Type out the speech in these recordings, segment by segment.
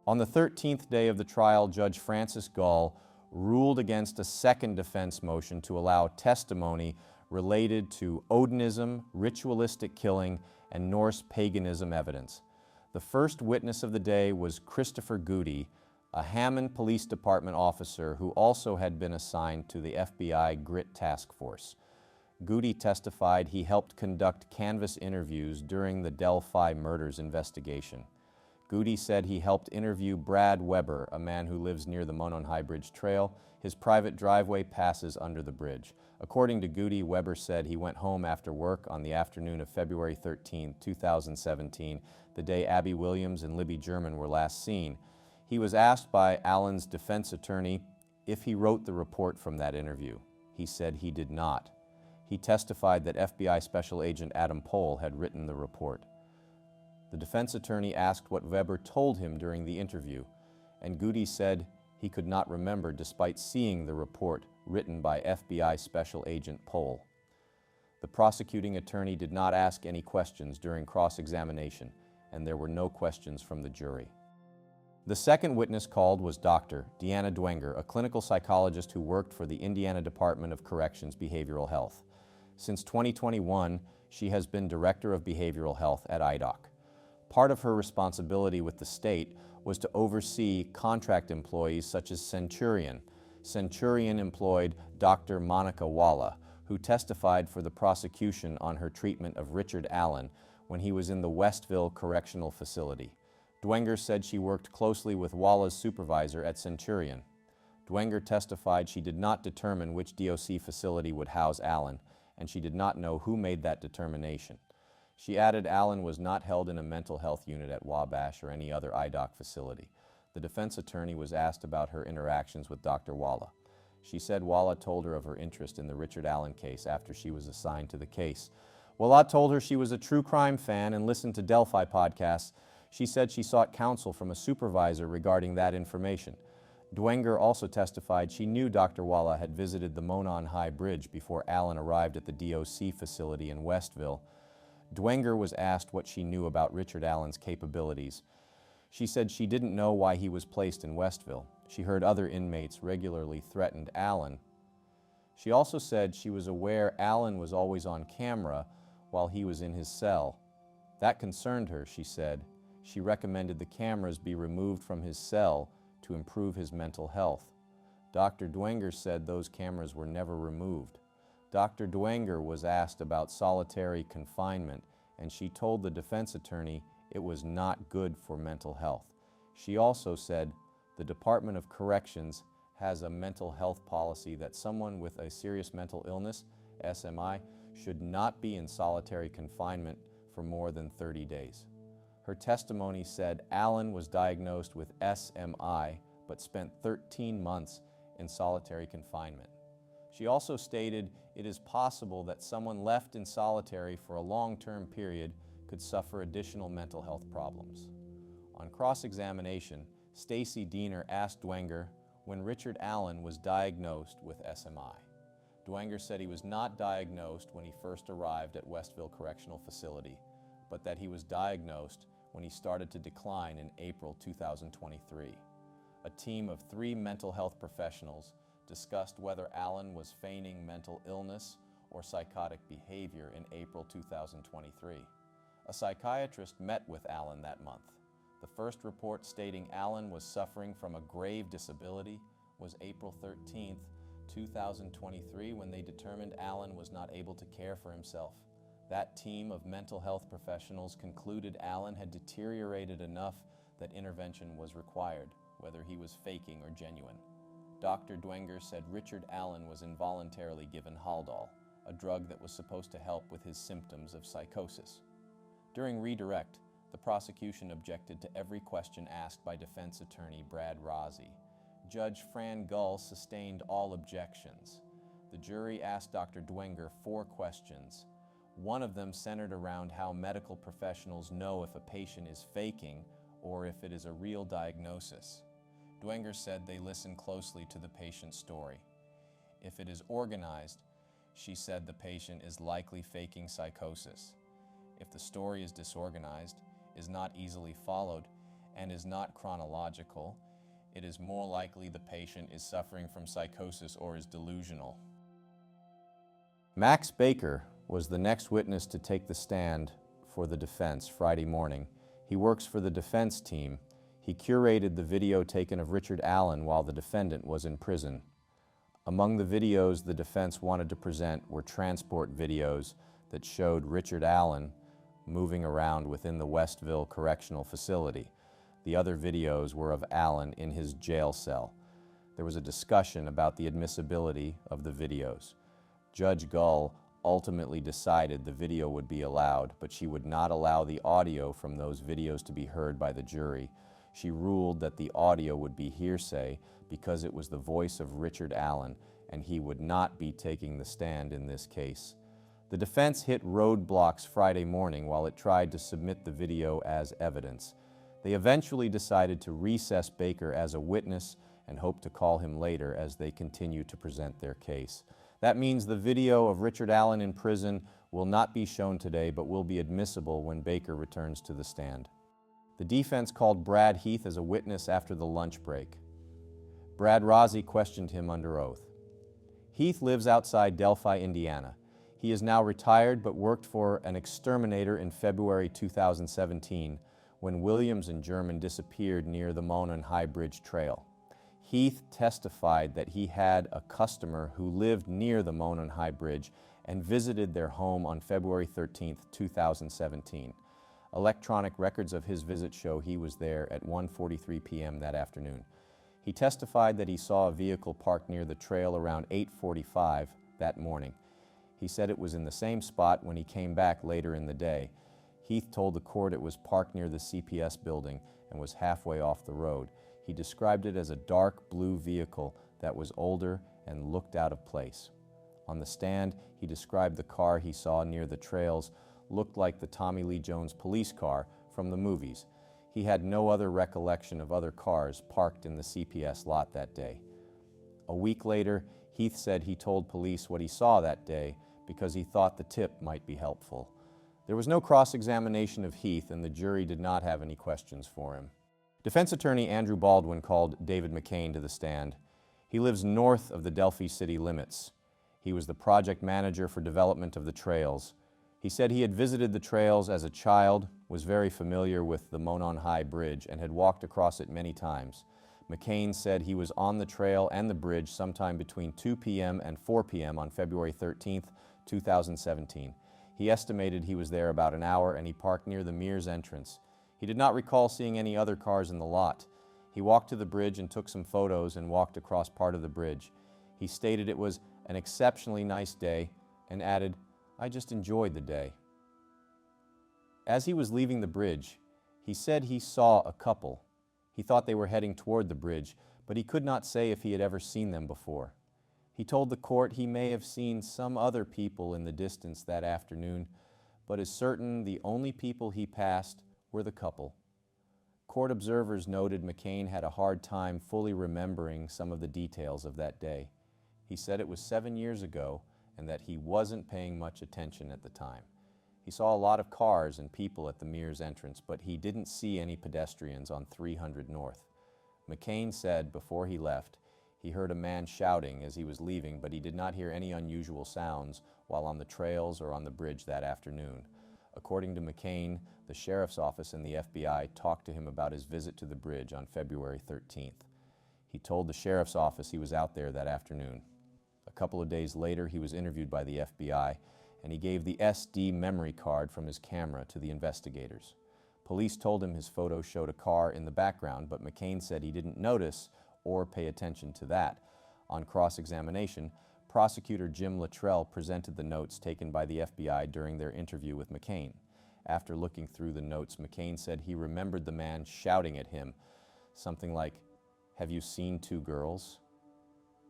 On the 13th day of the trial, Judge Francis Gall ruled against a second defense motion to allow testimony related to Odinism, ritualistic killing, and Norse paganism evidence. The first witness of the day was Christopher Goody, a Hammond Police Department officer who also had been assigned to the FBI Grit Task Force. Goody testified he helped conduct canvas interviews during the Delphi murders investigation. Goody said he helped interview Brad Weber, a man who lives near the Monon High Bridge Trail. His private driveway passes under the bridge. According to Goody, Weber said he went home after work on the afternoon of February 13, 2017, the day Abby Williams and Libby German were last seen. He was asked by Allen's defense attorney if he wrote the report from that interview. He said he did not. He testified that FBI Special Agent Adam Pohl had written the report. The defense attorney asked what Weber told him during the interview, and Goody said he could not remember despite seeing the report written by FBI Special Agent Pohl. The prosecuting attorney did not ask any questions during cross-examination, and there were no questions from the jury. The second witness called was Dr. Deanna Dwenger, a clinical psychologist who worked for the Indiana Department of Corrections Behavioral Health. Since 2021, she has been Director of Behavioral Health at IDOC. Part of her responsibility with the state was to oversee contract employees such as Centurion. Centurion employed Dr. Monica Walla, who testified for the prosecution on her treatment of Richard Allen when he was in the Westville Correctional Facility. Dwenger said she worked closely with Walla's supervisor at Centurion. Dwenger testified she did not determine which DOC facility would house Allen, and she did not know who made that determination. She added Allen was not held in a mental health unit at Wabash or any other IDOC facility. The defense attorney was asked about her interactions with Dr. Walla. She said Walla told her of her interest in the Richard Allen case after she was assigned to the case. Walla told her she was a true crime fan and listened to Delphi podcasts. She said she sought counsel from a supervisor regarding that information. Dwenger also testified she knew Dr. Walla had visited the Monon High Bridge before Allen arrived at the DOC facility in Westville. Dwenger was asked what she knew about Richard Allen's capabilities. She said she didn't know why he was placed in Westville. She heard other inmates regularly threatened Allen. She also said she was aware Allen was always on camera while he was in his cell. That concerned her, she said. She recommended the cameras be removed from his cell to improve his mental health. Dr. Dwenger said those cameras were never removed. Dr. Dwenger was asked about solitary confinement, and she told the defense attorney it was not good for mental health. She also said the Department of Corrections has a mental health policy that someone with a serious mental illness, SMI, should not be in solitary confinement for more than 30 days. Her testimony said Allen was diagnosed with SMI but spent 13 months in solitary confinement. She also stated it is possible that someone left in solitary for a long-term period could suffer additional mental health problems. On cross-examination, Stacy Diener asked Dwenger when Richard Allen was diagnosed with SMI. Dwenger said he was not diagnosed when he first arrived at Westville Correctional Facility, but that he was diagnosed when he started to decline in April 2023. A team of 3 mental health professionals discussed whether Allen was feigning mental illness or psychotic behavior in April 2023. A psychiatrist met with Allen that month. The first report stating Allen was suffering from a grave disability was April 13, 2023, when they determined Allen was not able to care for himself. That team of mental health professionals concluded Allen had deteriorated enough that intervention was required, whether he was faking or genuine. Dr. Dwenger said Richard Allen was involuntarily given Haldol, a drug that was supposed to help with his symptoms of psychosis. During redirect, the prosecution objected to every question asked by defense attorney Brad Rozzi. Judge Fran Gull sustained all objections. The jury asked Dr. Dwenger 4 questions. One of them centered around how medical professionals know if a patient is faking or if it is a real diagnosis. Dwenger said they listen closely to the patient's story. If it is organized, she said the patient is likely faking psychosis. If the story is disorganized, is not easily followed, and is not chronological, it is more likely the patient is suffering from psychosis or is delusional. Max Baker was the next witness to take the stand for the defense Friday morning. He works for the defense team. He curated the video taken of Richard Allen while the defendant was in prison. Among the videos the defense wanted to present were transport videos that showed Richard Allen moving around within the Westville Correctional Facility. The other videos were of Allen in his jail cell. There was a discussion about the admissibility of the videos. Judge Gull ultimately decided the video would be allowed, but she would not allow the audio from those videos to be heard by the jury. She ruled that the audio would be hearsay because it was the voice of Richard Allen, and he would not be taking the stand in this case. The defense hit roadblocks Friday morning while it tried to submit the video as evidence. They eventually decided to recess Baker as a witness and hope to call him later as they continue to present their case. That means the video of Richard Allen in prison will not be shown today, but will be admissible when Baker returns to the stand. The defense called Brad Heath as a witness after the lunch break. Brad Rossi questioned him under oath. Heath lives outside Delphi, Indiana. He is now retired but worked for an exterminator in February 2017 when Williams and German disappeared near the Monon High Bridge Trail. Heath testified that he had a customer who lived near the Monon High Bridge and visited their home on February 13, 2017. Electronic records of his visit show he was there at 1:43 p.m. that afternoon. He testified that he saw a vehicle parked near the trail around 8:45 that morning. He said it was in the same spot when he came back later in the day. Heath told the court it was parked near the CPS building and was halfway off the road. He described it as a dark blue vehicle that was older and looked out of place. On the stand, he described the car he saw near the trails looked like the Tommy Lee Jones police car from the movies. He had no other recollection of other cars parked in the CPS lot that day. A week later, Heath said he told police what he saw that day because he thought the tip might be helpful. There was no cross-examination of Heath, and the jury did not have any questions for him. Defense attorney Andrew Baldwin called David McCain to the stand. He lives north of the Delphi city limits. He was the project manager for development of the trails. He said he had visited the trails as a child, was very familiar with the Monon High Bridge, and had walked across it many times. McCain said he was on the trail and the bridge sometime between 2 p.m. and 4 p.m. on February 13, 2017. He estimated he was there about an hour, and he parked near the Mears entrance. He did not recall seeing any other cars in the lot. He walked to the bridge and took some photos and walked across part of the bridge. He stated it was an exceptionally nice day and added, "I just enjoyed the day." As he was leaving the bridge, he said he saw a couple. He thought they were heading toward the bridge, but he could not say if he had ever seen them before. He told the court he may have seen some other people in the distance that afternoon, but is certain the only people he passed were the couple. Court observers noted McCain had a hard time fully remembering some of the details of that day. He said it was 7 years ago and that he wasn't paying much attention at the time. He saw a lot of cars and people at the Mears entrance, but he didn't see any pedestrians on 300 North. McCain said before he left, he heard a man shouting as he was leaving, but he did not hear any unusual sounds while on the trails or on the bridge that afternoon. According to McCain, the sheriff's office and the FBI talked to him about his visit to the bridge on February 13th. He told the sheriff's office he was out there that afternoon. A couple of days later, he was interviewed by the FBI, and he gave the SD memory card from his camera to the investigators. Police told him his photo showed a car in the background, but McCain said he didn't notice or pay attention to that. On cross-examination, prosecutor Jim Luttrell presented the notes taken by the FBI during their interview with McCain. After looking through the notes, McCain said he remembered the man shouting at him, something like, "Have you seen two girls?"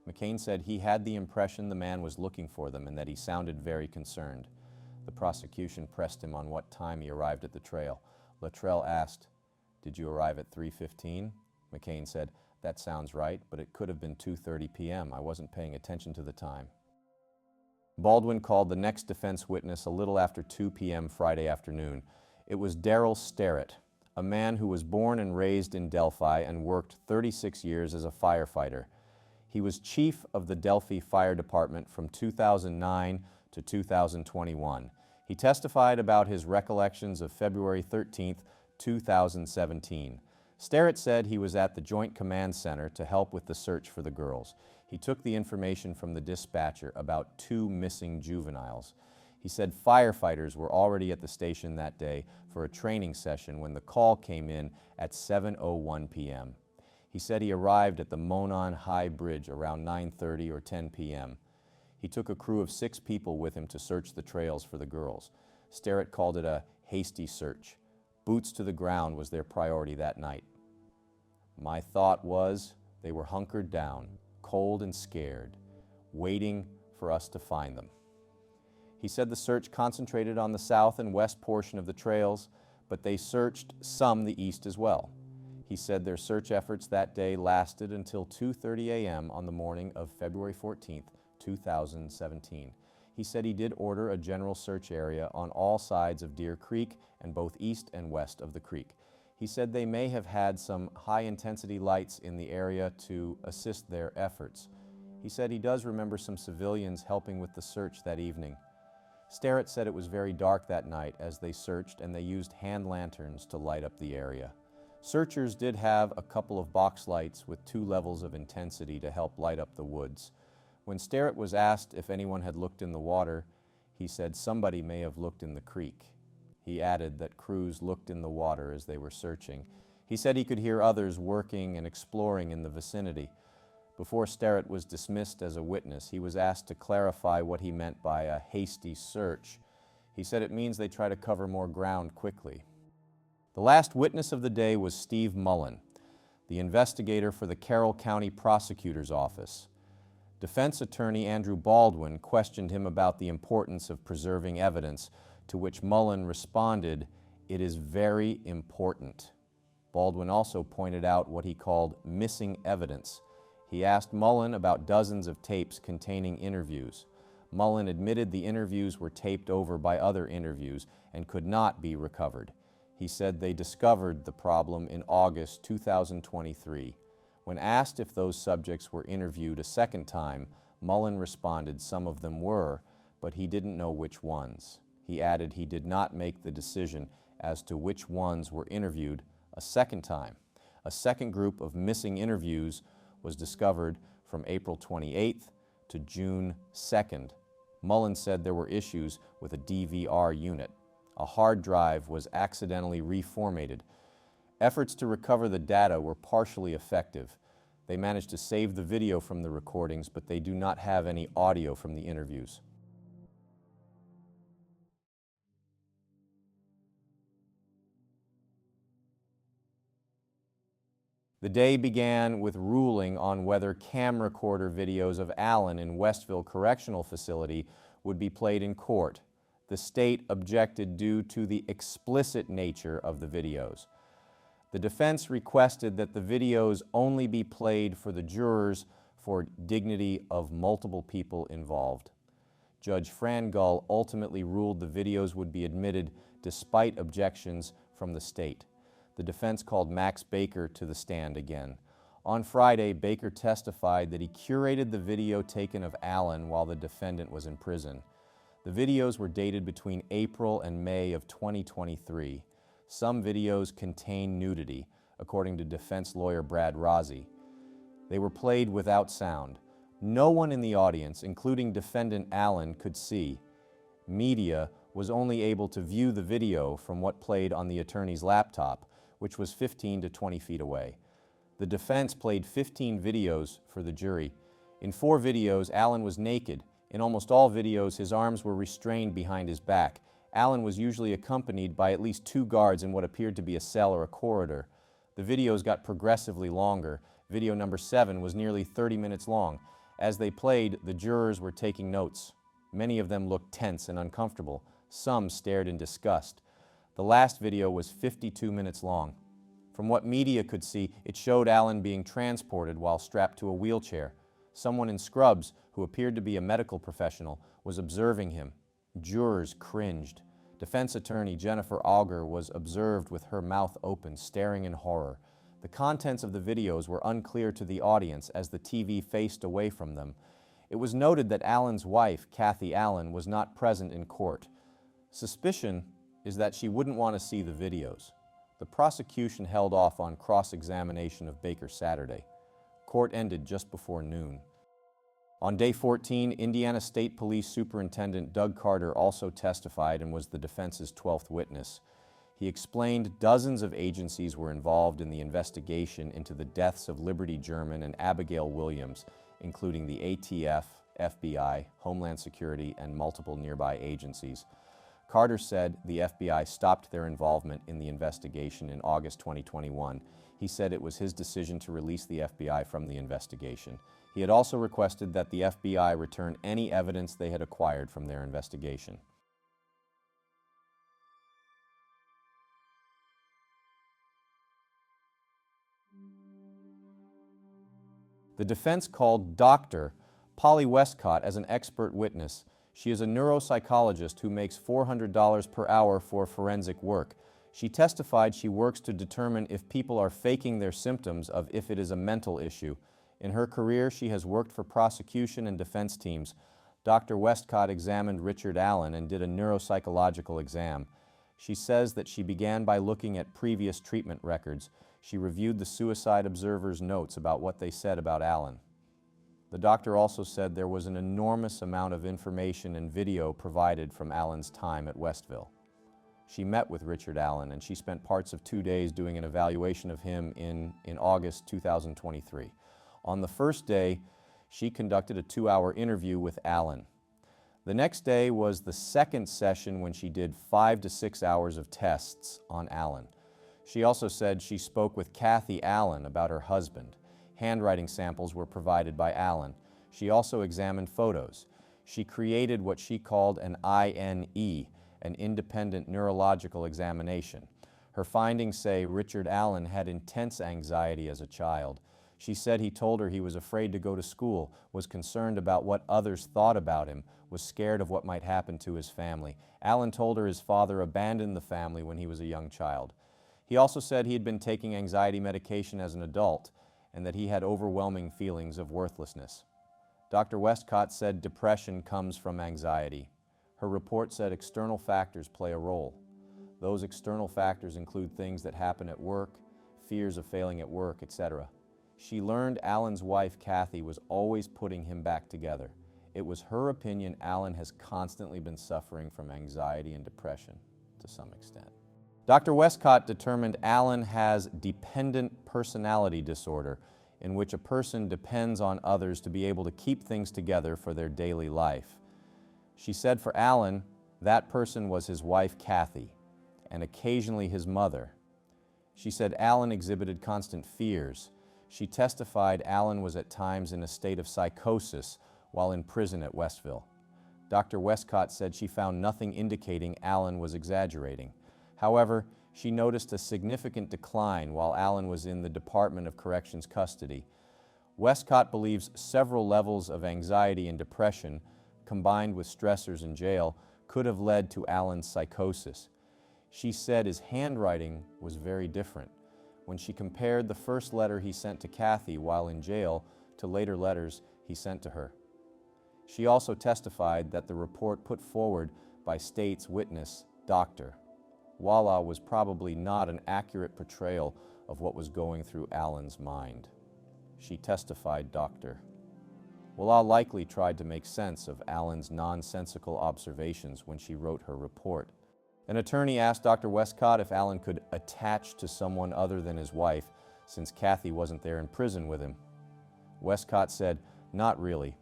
McCain said he had the impression the man was looking for them and that he sounded very concerned. The prosecution pressed him on what time he arrived at the trail. Luttrell asked, "Did you arrive at 3:15? McCain said, "That sounds right, but it could have been 2:30 p.m. I wasn't paying attention to the time." Baldwin called the next defense witness a little after 2 p.m. Friday afternoon. It was Darrell Sterrett, a man who was born and raised in Delphi and worked 36 years as a firefighter. He was chief of the Delphi Fire Department from 2009 to 2021. He testified about his recollections of February 13, 2017. Sterrett said he was at the Joint Command Center to help with the search for the girls. He took the information from the dispatcher about 2 missing juveniles. He said firefighters were already at the station that day for a training session when the call came in at 7:01 p.m. He said he arrived at the Monon High Bridge around 9:30 or 10 p.m. He took a crew of 6 people with him to search the trails for the girls. Sterrett called it a hasty search. Boots to the ground was their priority that night. My thought was they were hunkered down, cold and scared, waiting for us to find them. He said the search concentrated on the south and west portion of the trails, but they searched some the east as well. He said their search efforts that day lasted until 2:30 a.m. on the morning of February 14, 2017. He said he did order a general search area on all sides of Deer Creek and both east and west of the creek. He said they may have had some high-intensity lights in the area to assist their efforts. He said he does remember some civilians helping with the search that evening. Sterrett said it was very dark that night as they searched, and they used hand lanterns to light up the area. Searchers did have a couple of box lights with 2 levels of intensity to help light up the woods. When Sterrett was asked if anyone had looked in the water, he said somebody may have looked in the creek. He added that crews looked in the water as they were searching. He said he could hear others working and exploring in the vicinity. Before Sterrett was dismissed as a witness, he was asked to clarify what he meant by a hasty search. He said it means they try to cover more ground quickly. The last witness of the day was Steve Mullen, the investigator for the Carroll County Prosecutor's Office. Defense attorney Andrew Baldwin questioned him about the importance of preserving evidence, to which Mullen responded, "It is very important." Baldwin also pointed out what he called missing evidence. He asked Mullen about dozens of tapes containing interviews. Mullen admitted the interviews were taped over by other interviews and could not be recovered. He said they discovered the problem in August 2023. When asked if those subjects were interviewed a second time, Mullen responded some of them were, but he didn't know which ones. He added he did not make the decision as to which ones were interviewed a second time. A second group of missing interviews was discovered from April 28th to June 2nd. Mullen said there were issues with a DVR unit. A hard drive was accidentally reformatted. Efforts to recover the data were partially effective. They managed to save the video from the recordings, but they do not have any audio from the interviews. The day began with ruling on whether camcorder videos of Allen in Westville Correctional Facility would be played in court. The state objected due to the explicit nature of the videos. The defense requested that the videos only be played for the jurors for dignity of multiple people involved. Judge Fran Gull ultimately ruled the videos would be admitted despite objections from the state. The defense called Max Baker to the stand again. On Friday, Baker testified that he curated the video taken of Allen while the defendant was in prison. The videos were dated between April and May of 2023. Some videos contain nudity, according to defense lawyer Brad Rozzi. They were played without sound. No one in the audience, including defendant Allen, could see. Media was only able to view the video from what played on the attorney's laptop, which was 15 to 20 feet away. The defense played 15 videos for the jury. In 4 videos, Allen was naked. In almost all videos, his arms were restrained behind his back. Allen was usually accompanied by at least 2 guards in what appeared to be a cell or a corridor. The videos got progressively longer. Video number 7 was nearly 30 minutes long. As they played, the jurors were taking notes. Many of them looked tense and uncomfortable. Some stared in disgust. The last video was 52 minutes long. From what media could see, it showed Allen being transported while strapped to a wheelchair. Someone in scrubs, who appeared to be a medical professional, was observing him. Jurors cringed. Defense attorney Jennifer Auger was observed with her mouth open, staring in horror. The contents of the videos were unclear to the audience as the TV faced away from them. It was noted that Allen's wife, Kathy Allen, was not present in court. Suspicion is that she wouldn't want to see the videos. The prosecution held off on cross-examination of Baker Saturday. Court ended just before noon. On day 14, Indiana State Police Superintendent Doug Carter also testified and was the defense's 12th witness. He explained dozens of agencies were involved in the investigation into the deaths of Liberty German and Abigail Williams, including the ATF, FBI, Homeland Security, and multiple nearby agencies. Carter said the FBI stopped their involvement in the investigation in August 2021. He said it was his decision to release the FBI from the investigation. He had also requested that the FBI return any evidence they had acquired from their investigation. The defense called Dr. Polly Westcott as an expert witness. She is a neuropsychologist who makes $400 per hour for forensic work. She testified she works to determine if people are faking their symptoms of if it is a mental issue. In her career, she has worked for prosecution and defense teams. Dr. Westcott examined Richard Allen and did a neuropsychological exam. She says that she began by looking at previous treatment records. She reviewed the suicide observer's notes about what they said about Allen. The doctor also said there was an enormous amount of information and video provided from Allen's time at Westville. She met with Richard Allen, and she spent parts of 2 days doing an evaluation of him in August 2023. On the first day, she conducted a 2-hour interview with Allen. The next day was the second session when she did 5 to 6 hours of tests on Allen. She also said she spoke with Kathy Allen about her husband. Handwriting samples were provided by Allen. She also examined photos. She created what she called an INE, an independent neurological examination. Her findings say Richard Allen had intense anxiety as a child. She said he told her he was afraid to go to school, was concerned about what others thought about him, was scared of what might happen to his family. Allen told her his father abandoned the family when he was a young child. He also said he had been taking anxiety medication as an adult and that he had overwhelming feelings of worthlessness. Dr. Westcott said depression comes from anxiety. Her report said external factors play a role. Those external factors include things that happen at work, fears of failing at work, etc. She learned Allen's wife, Kathy, was always putting him back together. It was her opinion Allen has constantly been suffering from anxiety and depression to some extent. Dr. Westcott determined Allen has dependent personality disorder, in which a person depends on others to be able to keep things together for their daily life. She said for Allen, that person was his wife, Kathy, and occasionally his mother. She said Allen exhibited constant fears. She testified Allen was at times in a state of psychosis while in prison at Westville. Dr. Westcott said she found nothing indicating Allen was exaggerating. However, she noticed a significant decline while Allen was in the Department of Corrections custody. Westcott believes several levels of anxiety and depression, combined with stressors in jail, could have led to Allen's psychosis. She said his handwriting was very different. When she compared the first letter he sent to Kathy while in jail to later letters he sent to her. She also testified that the report put forward by State's witness, Dr. Walla, was probably not an accurate portrayal of what was going through Allen's mind. She testified, Dr. Walla likely tried to make sense of Allen's nonsensical observations when she wrote her report. An attorney asked Dr. Westcott if Allen could attach to someone other than his wife, since Kathy wasn't there in prison with him. Westcott said, not really.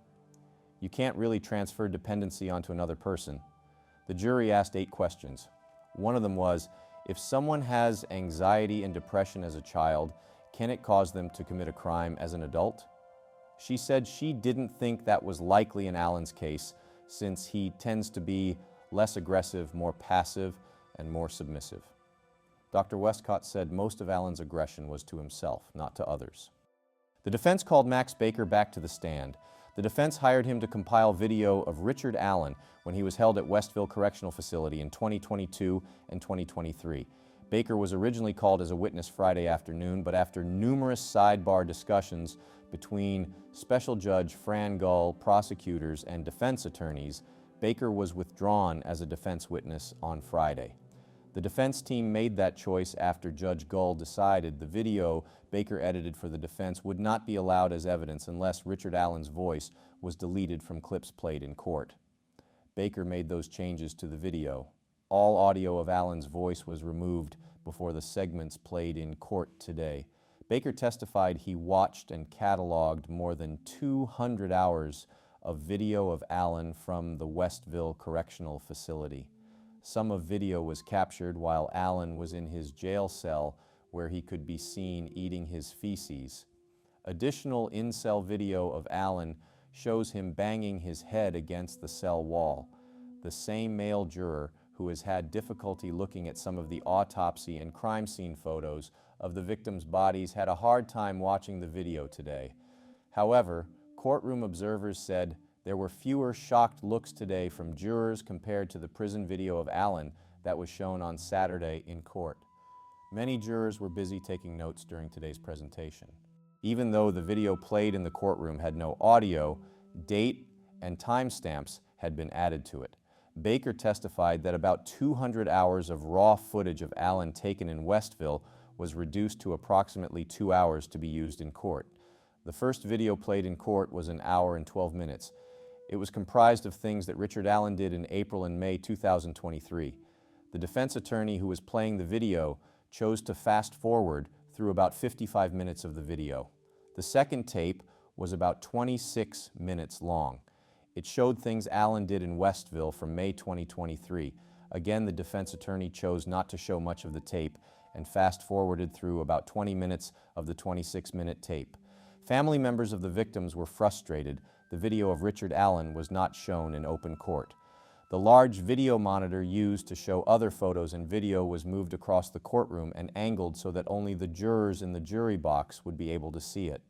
You can't really transfer dependency onto another person. The jury asked 8 questions. One of them was, if someone has anxiety and depression as a child, can it cause them to commit a crime as an adult? She said she didn't think that was likely in Allen's case, since he tends to be less aggressive, more passive, and more submissive. Dr. Westcott said most of Allen's aggression was to himself, not to others. The defense called Max Baker back to the stand. The defense hired him to compile video of Richard Allen when he was held at Westville Correctional Facility in 2022 and 2023. Baker was originally called as a witness Friday afternoon, but after numerous sidebar discussions between Special Judge Fran Gull, prosecutors, and defense attorneys, Baker was withdrawn as a defense witness on Friday. The defense team made that choice after Judge Gull decided the video Baker edited for the defense would not be allowed as evidence unless Richard Allen's voice was deleted from clips played in court. Baker made those changes to the video. All audio of Allen's voice was removed before the segments played in court today. Baker testified he watched and cataloged more than 200 hours of video of Allen from the Westville Correctional Facility. Some of video was captured while Allen was in his jail cell where he could be seen eating his feces. Additional in-cell video of Allen shows him banging his head against the cell wall. The same male juror who has had difficulty looking at some of the autopsy and crime scene photos of the victims' bodies had a hard time watching the video today. However, courtroom observers said there were fewer shocked looks today from jurors compared to the prison video of Allen that was shown on Saturday in court. Many jurors were busy taking notes during today's presentation. Even though the video played in the courtroom had no audio, date and timestamps had been added to it. Baker testified that about 200 hours of raw footage of Allen taken in Westville was reduced to approximately 2 hours to be used in court. The first video played in court was an hour and 12 minutes. It was comprised of things that Richard Allen did in April and May 2023. The defense attorney who was playing the video chose to fast forward through about 55 minutes of the video. The second tape was about 26 minutes long. It showed things Allen did in Westville from May 2023. Again, the defense attorney chose not to show much of the tape and fast-forwarded through about 20 minutes of the 26-minute tape. Family members of the victims were frustrated. The video of Richard Allen was not shown in open court. The large video monitor used to show other photos and video was moved across the courtroom and angled so that only the jurors in the jury box would be able to see it.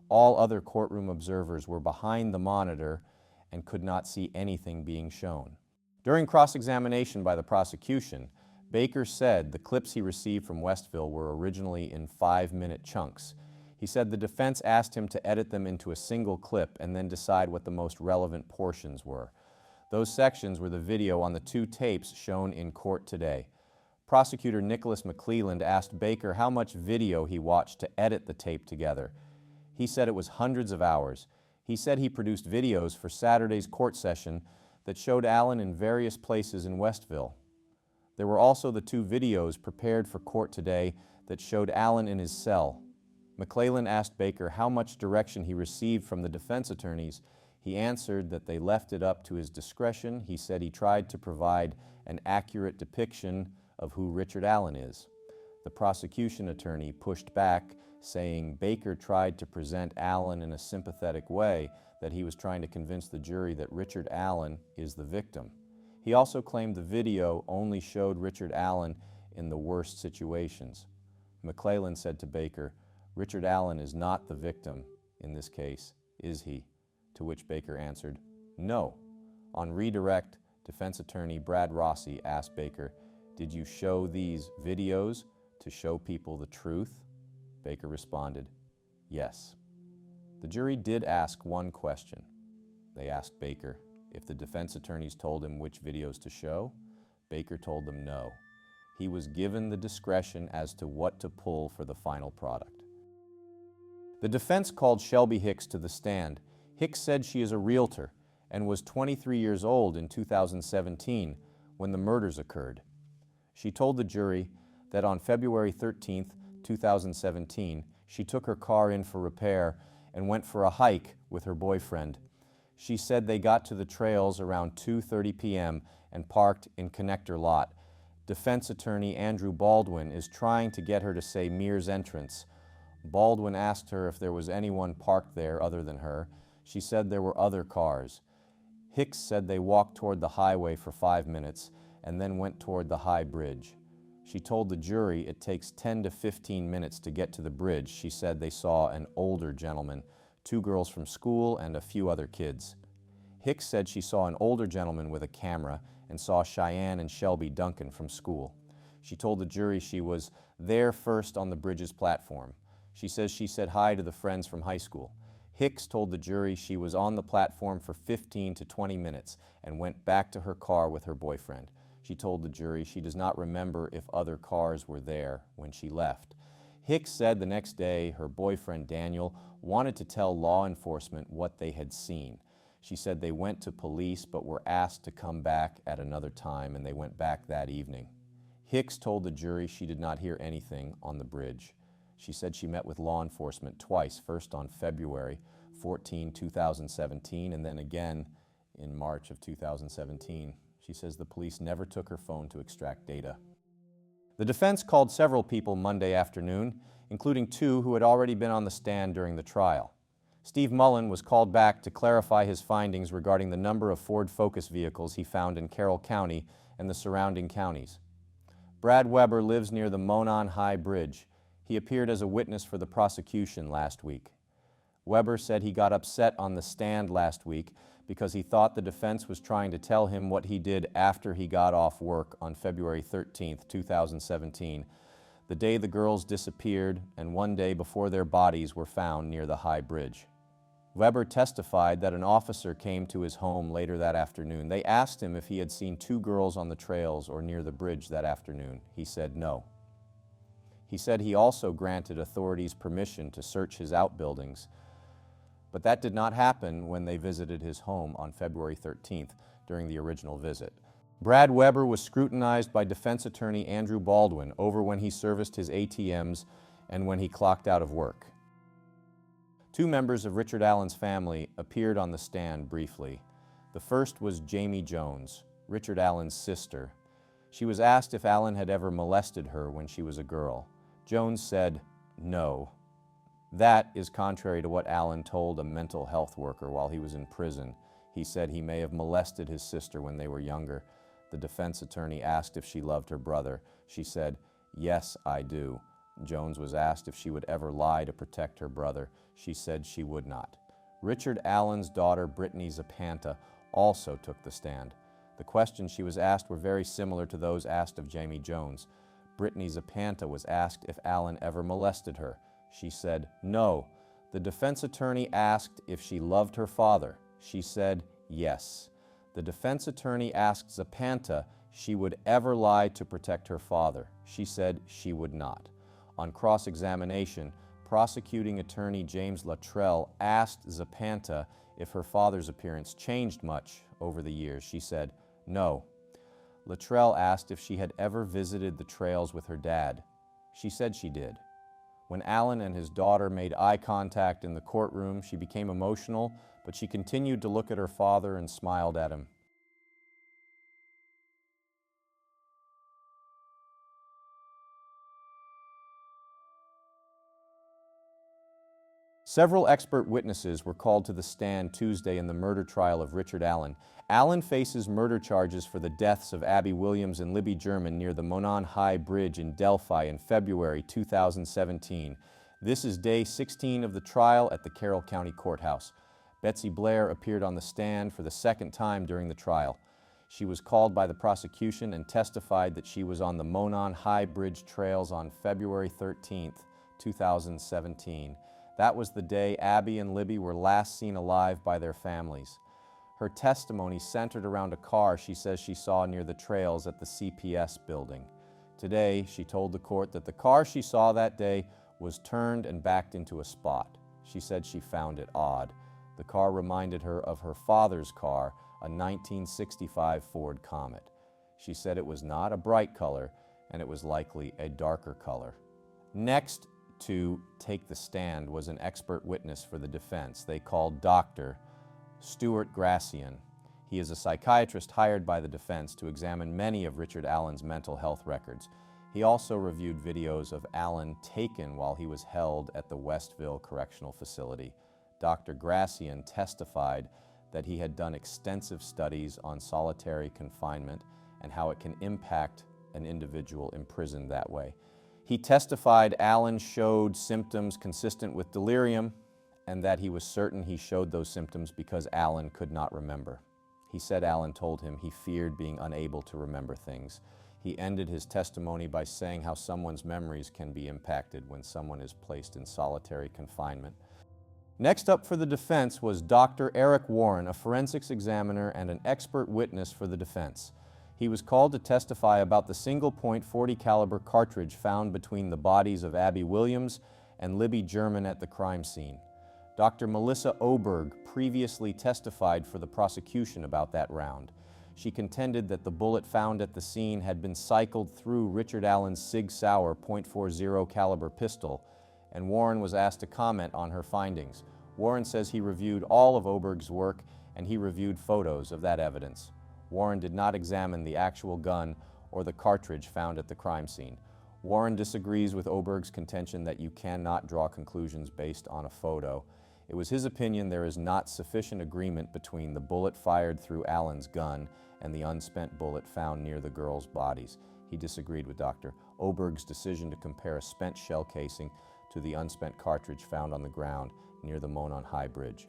All other courtroom observers were behind the monitor and could not see anything being shown. During cross-examination by the prosecution, Baker said the clips he received from Westville were originally in 5-minute chunks. He said the defense asked him to edit them into a single clip and then decide what the most relevant portions were. Those sections were the video on the 2 tapes shown in court today. Prosecutor Nicholas McClelland asked Baker how much video he watched to edit the tape together. He said it was hundreds of hours. He said he produced videos for Saturday's court session that showed Allen in various places in Westville. There were also the 2 videos prepared for court today that showed Allen in his cell. McClelland asked Baker how much direction he received from the defense attorneys. He answered that they left it up to his discretion. He said he tried to provide an accurate depiction of who Richard Allen is. The prosecution attorney pushed back, saying Baker tried to present Allen in a sympathetic way, that he was trying to convince the jury that Richard Allen is the victim. He also claimed the video only showed Richard Allen in the worst situations. McClelland said to Baker, "Richard Allen is not the victim in this case, is he?" To which Baker answered, "No." On redirect, defense attorney Brad Rossi asked Baker, "Did you show these videos to show people the truth?" Baker responded, "Yes." The jury did ask one question. They asked Baker if the defense attorneys told him which videos to show. Baker told them no. He was given the discretion as to what to pull for the final product. The defense called Shelby Hicks to the stand. Hicks said she is a realtor and was 23 years old in 2017 when the murders occurred. She told the jury that on February 13, 2017, she took her car in for repair and went for a hike with her boyfriend. She said they got to the trails around 2:30 p.m. and parked in connector lot. Defense attorney Andrew Baldwin is trying to get her to say Mears Entrance. Baldwin asked her if there was anyone parked there other than her. She said there were other cars. Hicks said they walked toward the highway for 5 minutes and then went toward the high bridge. She told the jury it takes 10 to 15 minutes to get to the bridge. She said they saw an older gentleman 2 girls from school, and a few other kids. Hicks said she saw an older gentleman with a camera and saw Cheyenne and Shelby Duncan from school. She told the jury she was there first on the bridge's platform. She says she said hi to the friends from high school. Hicks told the jury she was on the platform for 15 to 20 minutes and went back to her car with her boyfriend. She told the jury she does not remember if other cars were there when she left. Hicks said the next day her boyfriend Daniel wanted to tell law enforcement what they had seen. She said they went to police but were asked to come back at another time, and they went back that evening. Hicks told the jury she did not hear anything on the bridge. She said she met with law enforcement twice, first on February 14, 2017, and then again in March of 2017. She says the police never took her phone to extract data. The defense called several people Monday afternoon, including 2 who had already been on the stand during the trial. Steve Mullen was called back to clarify his findings regarding the number of Ford Focus vehicles he found in Carroll County and the surrounding counties. Brad Weber lives near the Monon High Bridge. He appeared as a witness for the prosecution last week. Weber said he got upset on the stand last week because he thought the defense was trying to tell him what he did after he got off work on February 13, 2017, the day the girls disappeared and one day before their bodies were found near the High Bridge. Weber testified that an officer came to his home later that afternoon. They asked him if he had seen 2 girls on the trails or near the bridge that afternoon. He said no. He said he also granted authorities permission to search his outbuildings, but that did not happen when they visited his home on February 13th during the original visit. Brad Weber was scrutinized by defense attorney Andrew Baldwin over when he serviced his ATMs and when he clocked out of work. 2 members of Richard Allen's family appeared on the stand briefly. The first was Jamie Jones, Richard Allen's sister. She was asked if Allen had ever molested her when she was a girl. Jones said, no. That is contrary to what Allen told a mental health worker while he was in prison. He said he may have molested his sister when they were younger. The defense attorney asked if she loved her brother. She said, yes, I do. Jones was asked if she would ever lie to protect her brother. She said she would not. Richard Allen's daughter, Brittany Zapanta, also took the stand. The questions she was asked were very similar to those asked of Jamie Jones. Brittany Zapanta was asked if Allen ever molested her. She said no. The defense attorney asked if she loved her father. She said yes. The defense attorney asked Zapanta if she would ever lie to protect her father. She said she would not. On cross-examination, prosecuting attorney James Luttrell asked Zapanta if her father's appearance changed much over the years. She said no. Luttrell asked if she had ever visited the trails with her dad. She said she did. When Allen and his daughter made eye contact in the courtroom, she became emotional, but she continued to look at her father and smiled at him. Several expert witnesses were called to the stand Tuesday in the murder trial of Richard Allen. Allen faces murder charges for the deaths of Abby Williams and Libby German near the Monon High Bridge in Delphi in February 2017. This is day 16 of the trial at the Carroll County Courthouse. Betsy Blair appeared on the stand for the second time during the trial. She was called by the prosecution and testified that she was on the Monon High Bridge trails on February 13, 2017. That was the day Abby and Libby were last seen alive by their families. Her testimony centered around a car she says she saw near the trails at the CPS building. Today, she told the court that the car she saw that day was turned and backed into a spot. She said she found it odd. The car reminded her of her father's car, a 1965 Ford Comet. She said it was not a bright color, and it was likely a darker color. Next to take the stand was an expert witness for the defense. They called Dr. Stuart Gracian. He is a psychiatrist hired by the defense to examine many of Richard Allen's mental health records. He also reviewed videos of Allen taken while he was held at the Westville Correctional Facility. Dr. Gracian testified that he had done extensive studies on solitary confinement and how it can impact an individual imprisoned that way. He testified Allen showed symptoms consistent with delirium. and that he was certain he showed those symptoms because Allen could not remember. He said Allen told him he feared being unable to remember things. He ended his testimony by saying how someone's memories can be impacted when someone is placed in solitary confinement. Next up for the defense was Dr. Eric Warren, a forensics examiner and an expert witness for the defense. He was called to testify about the single-point .40 caliber cartridge found between the bodies of Abby Williams and Libby German at the crime scene. Dr. Melissa Oberg previously testified for the prosecution about that round. She contended that the bullet found at the scene had been cycled through Richard Allen's Sig Sauer .40 caliber pistol, and Warren was asked to comment on her findings. Warren says he reviewed all of Oberg's work and he reviewed photos of that evidence. Warren did not examine the actual gun or the cartridge found at the crime scene. Warren disagrees with Oberg's contention that you cannot draw conclusions based on a photo. It was his opinion there is not sufficient agreement between the bullet fired through Allen's gun and the unspent bullet found near the girls' bodies. He disagreed with Dr. Oberg's decision to compare a spent shell casing to the unspent cartridge found on the ground near the Monon High Bridge.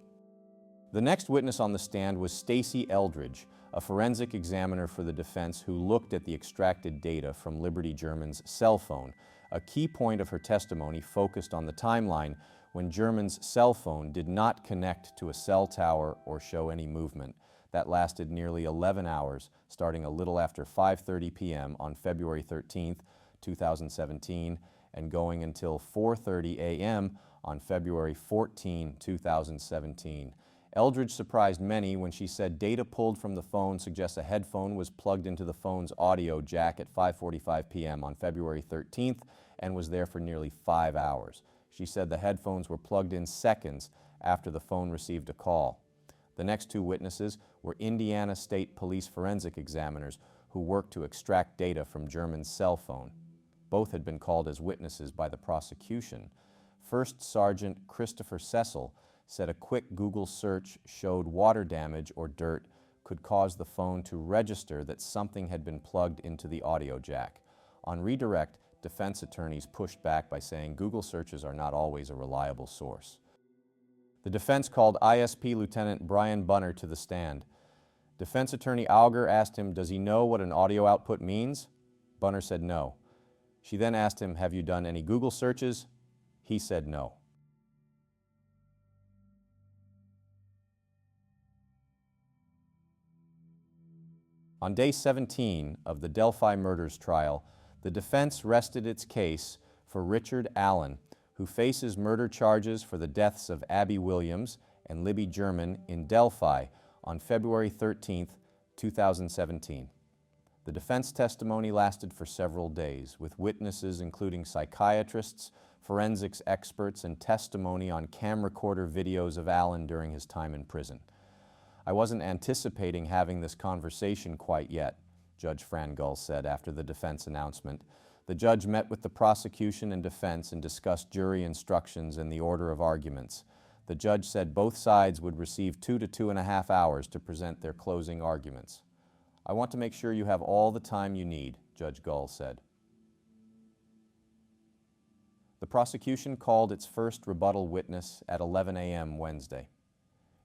The next witness on the stand was Stacy Eldridge, a forensic examiner for the defense who looked at the extracted data from Liberty German's cell phone. A key point of her testimony focused on the timeline when German's cell phone did not connect to a cell tower or show any movement. That lasted nearly 11 hours, starting a little after 5:30 p.m. on February 13, 2017, and going until 4:30 a.m. on February 14, 2017. Eldridge surprised many when she said data pulled from the phone suggests a headphone was plugged into the phone's audio jack at 5:45 p.m. on February 13th and was there for nearly 5 hours. She said the headphones were plugged in seconds after the phone received a call. The next two witnesses were Indiana State Police forensic examiners who worked to extract data from German's cell phone. Both had been called as witnesses by the prosecution. First Sergeant Christopher Cecil said a quick Google search showed water damage or dirt could cause the phone to register that something had been plugged into the audio jack. On redirect, defense attorneys pushed back by saying Google searches are not always a reliable source. The defense called ISP Lieutenant Brian Bunner to the stand. Defense attorney Auger asked him, does he know what an audio output means? Bunner said no. She then asked him, have you done any Google searches? He said no. On day 17 of the Delphi murders trial, the defense rested its case for Richard Allen, who faces murder charges for the deaths of Abby Williams and Libby German in Delphi on February 13, 2017. The defense testimony lasted for several days, with witnesses including psychiatrists, forensics experts, and testimony on camcorder videos of Allen during his time in prison. I wasn't anticipating having this conversation quite yet, Judge Frangull said after the defense announcement. The judge met with the prosecution and defense and discussed jury instructions and the order of arguments. The judge said both sides would receive 2 to 2.5 hours to present their closing arguments. I want to make sure you have all the time you need, Judge Gull said. The prosecution called its first rebuttal witness at 11 a.m. Wednesday.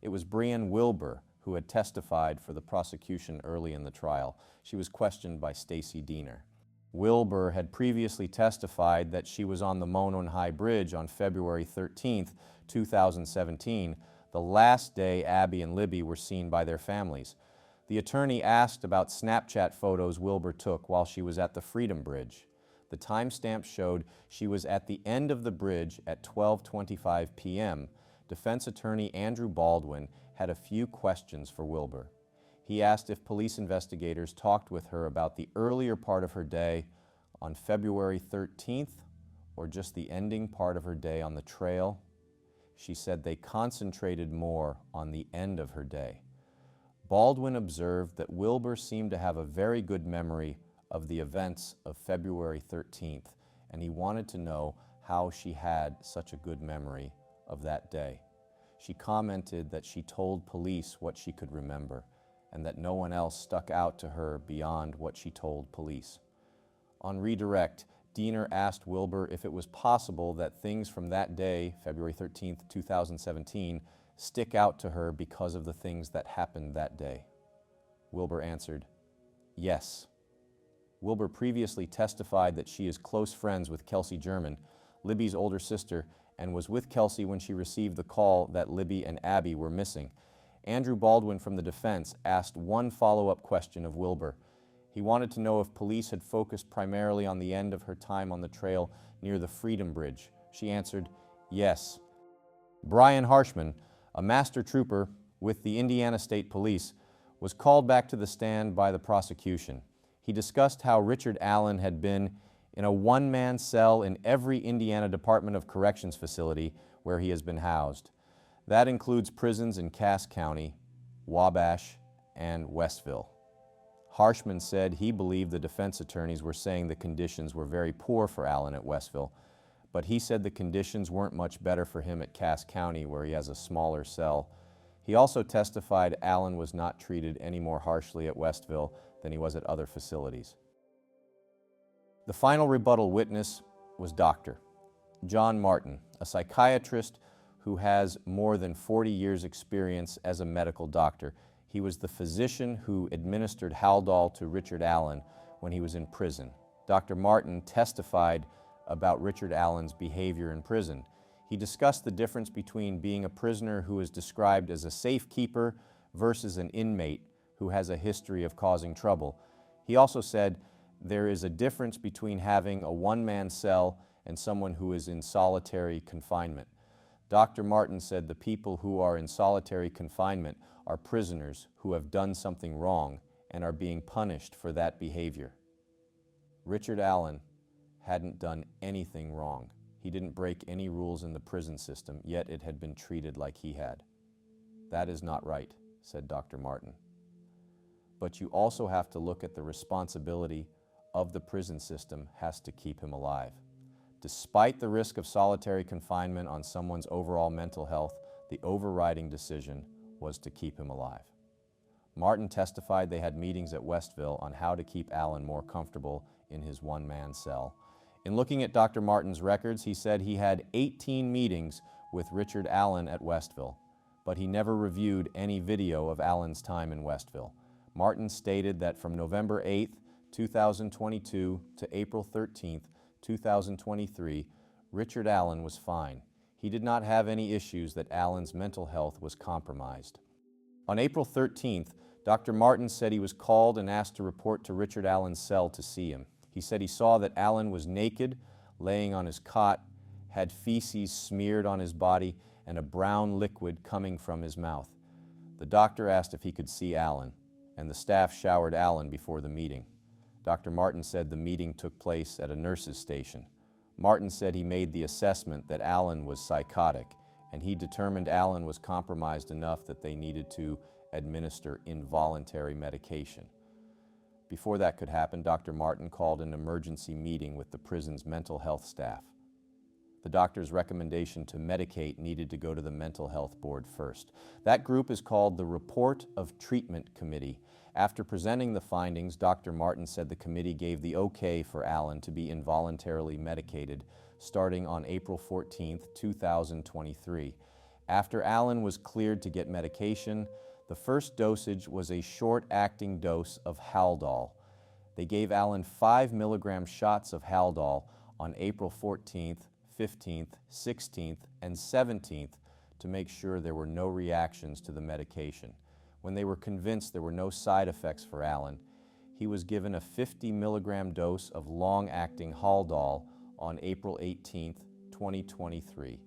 It was Brianne Wilbur, who had testified for the prosecution early in the trial. She was questioned by Stacy Diener. Wilbur had previously testified that she was on the Monon High Bridge on February 13, 2017, the last day Abby and Libby were seen by their families. The attorney asked about Snapchat photos Wilbur took while she was at the Freedom Bridge. The timestamp showed she was at the end of the bridge at 12:25 p.m. Defense attorney Andrew Baldwin had a few questions for Wilbur. He asked if police investigators talked with her about the earlier part of her day on February 13th or just the ending part of her day on the trail. She said they concentrated more on the end of her day. Baldwin observed that Wilbur seemed to have a very good memory of the events of February 13th, and he wanted to know how she had such a good memory of that day. She commented that she told police what she could remember, and that no one else stuck out to her beyond what she told police. On redirect, Diener asked Wilbur if it was possible that things from that day, February 13, 2017, stick out to her because of the things that happened that day. Wilbur answered, yes. Wilbur previously testified that she is close friends with Kelsey German, Libby's older sister, and was with Kelsey when she received the call that Libby and Abby were missing. Andrew Baldwin from the defense asked one follow-up question of Wilbur. He wanted to know if police had focused primarily on the end of her time on the trail near the Freedom Bridge. She answered, yes. Brian Harshman, a master trooper with the Indiana State Police, was called back to the stand by the prosecution. He discussed how Richard Allen had been in a one-man cell in every Indiana Department of Corrections facility where he has been housed. That includes prisons in Cass County, Wabash, and Westville. Harshman said he believed the defense attorneys were saying the conditions were very poor for Allen at Westville, but he said the conditions weren't much better for him at Cass County, where he has a smaller cell. He also testified Allen was not treated any more harshly at Westville than he was at other facilities. The final rebuttal witness was Dr. John Martin, a psychiatrist who has more than 40 years' experience as a medical doctor. He was the physician who administered Haldol to Richard Allen when he was in prison. Dr. Martin testified about Richard Allen's behavior in prison. He discussed the difference between being a prisoner who is described as a safekeeper versus an inmate who has a history of causing trouble. He also said there is a difference between having a one-man cell and someone who is in solitary confinement. Dr. Martin said the people who are in solitary confinement are prisoners who have done something wrong and are being punished for that behavior. Richard Allen hadn't done anything wrong. He didn't break any rules in the prison system, yet it had been treated like he had. That is not right, said Dr. Martin. But you also have to look at the responsibility of the prison system has to keep him alive. Despite the risk of solitary confinement on someone's overall mental health, the overriding decision was to keep him alive. Martin testified they had meetings at Westville on how to keep Allen more comfortable in his one-man cell. In looking at Dr. Martin's records, he said he had 18 meetings with Richard Allen at Westville, but he never reviewed any video of Allen's time in Westville. Martin stated that from November 8, 2022 to April 13, 2023, Richard Allen was fine. He did not have any issues that Allen's mental health was compromised. On April 13th, Dr. Martin said he was called and asked to report to Richard Allen's cell to see him. He said he saw that Allen was naked, laying on his cot, had feces smeared on his body, and a brown liquid coming from his mouth. The doctor asked if he could see Allen, and the staff showered Allen before the meeting. Dr. Martin said the meeting took place at a nurse's station. Martin said he made the assessment that Allen was psychotic, and he determined Allen was compromised enough that they needed to administer involuntary medication. Before that could happen, Dr. Martin called an emergency meeting with the prison's mental health staff. The doctor's recommendation to medicate needed to go to the mental health board first. That group is called the Report of Treatment Committee. After presenting the findings, Dr. Martin said the committee gave the okay for Allen to be involuntarily medicated starting on April 14, 2023. After Allen was cleared to get medication, the first dosage was a short-acting dose of Haldol. They gave Allen 5 milligram shots of Haldol on April 14th, 15th, 16th, and 17th to make sure there were no reactions to the medication. When they were convinced there were no side effects for Allen, he was given a 50 milligram dose of long-acting Haldol on April 18, 2023.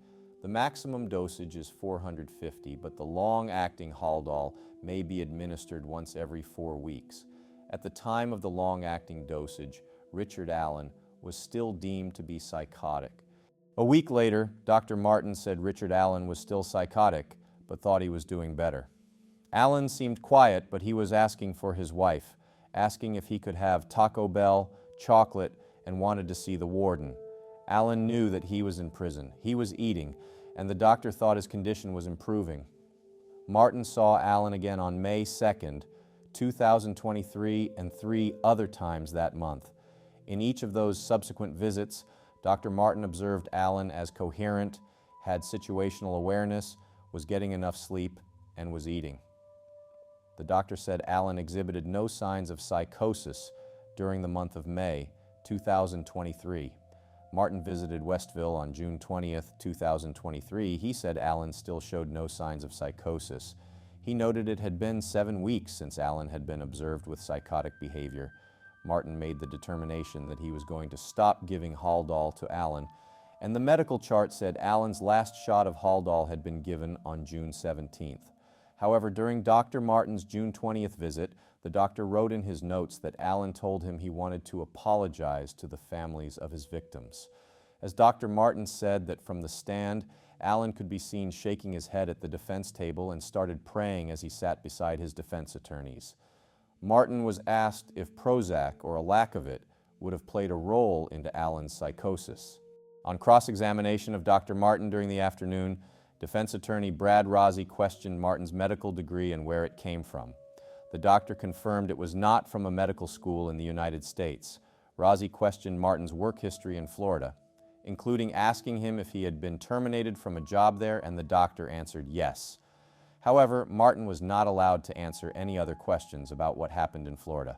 The maximum dosage is 450, but the long-acting Haldol may be administered once every 4 weeks. At the time of the long-acting dosage, Richard Allen was still deemed to be psychotic. A week later, Dr. Martin said Richard Allen was still psychotic, but thought he was doing better. Allen seemed quiet, but he was asking for his wife, asking if he could have Taco Bell, chocolate, and wanted to see the warden. Allen knew that he was in prison. He was eating, and the doctor thought his condition was improving. Martin saw Allen again on May 2nd, 2023, and 3 other times that month. In each of those subsequent visits, Dr. Martin observed Allen as coherent, had situational awareness, was getting enough sleep, and was eating. The doctor said Allen exhibited no signs of psychosis during the month of May 2023. Martin visited Westville on June 20th, 2023. He said Allen still showed no signs of psychosis. He noted it had been 7 weeks since Allen had been observed with psychotic behavior. Martin made the determination that he was going to stop giving Haldol to Allen, and the medical chart said Allen's last shot of Haldol had been given on June 17th. However, during Dr. Martin's June 20th visit, the doctor wrote in his notes that Allen told him he wanted to apologize to the families of his victims. As Dr. Martin said that from the stand, Allen could be seen shaking his head at the defense table and started praying as he sat beside his defense attorneys. Martin was asked if Prozac, or a lack of it, would have played a role into Allen's psychosis. On cross-examination of Dr. Martin during the afternoon, defense attorney Brad Rozzi questioned Martin's medical degree and where it came from. The doctor confirmed it was not from a medical school in the United States. Rozzi questioned Martin's work history in Florida, including asking him if he had been terminated from a job there, and the doctor answered yes. However, Martin was not allowed to answer any other questions about what happened in Florida.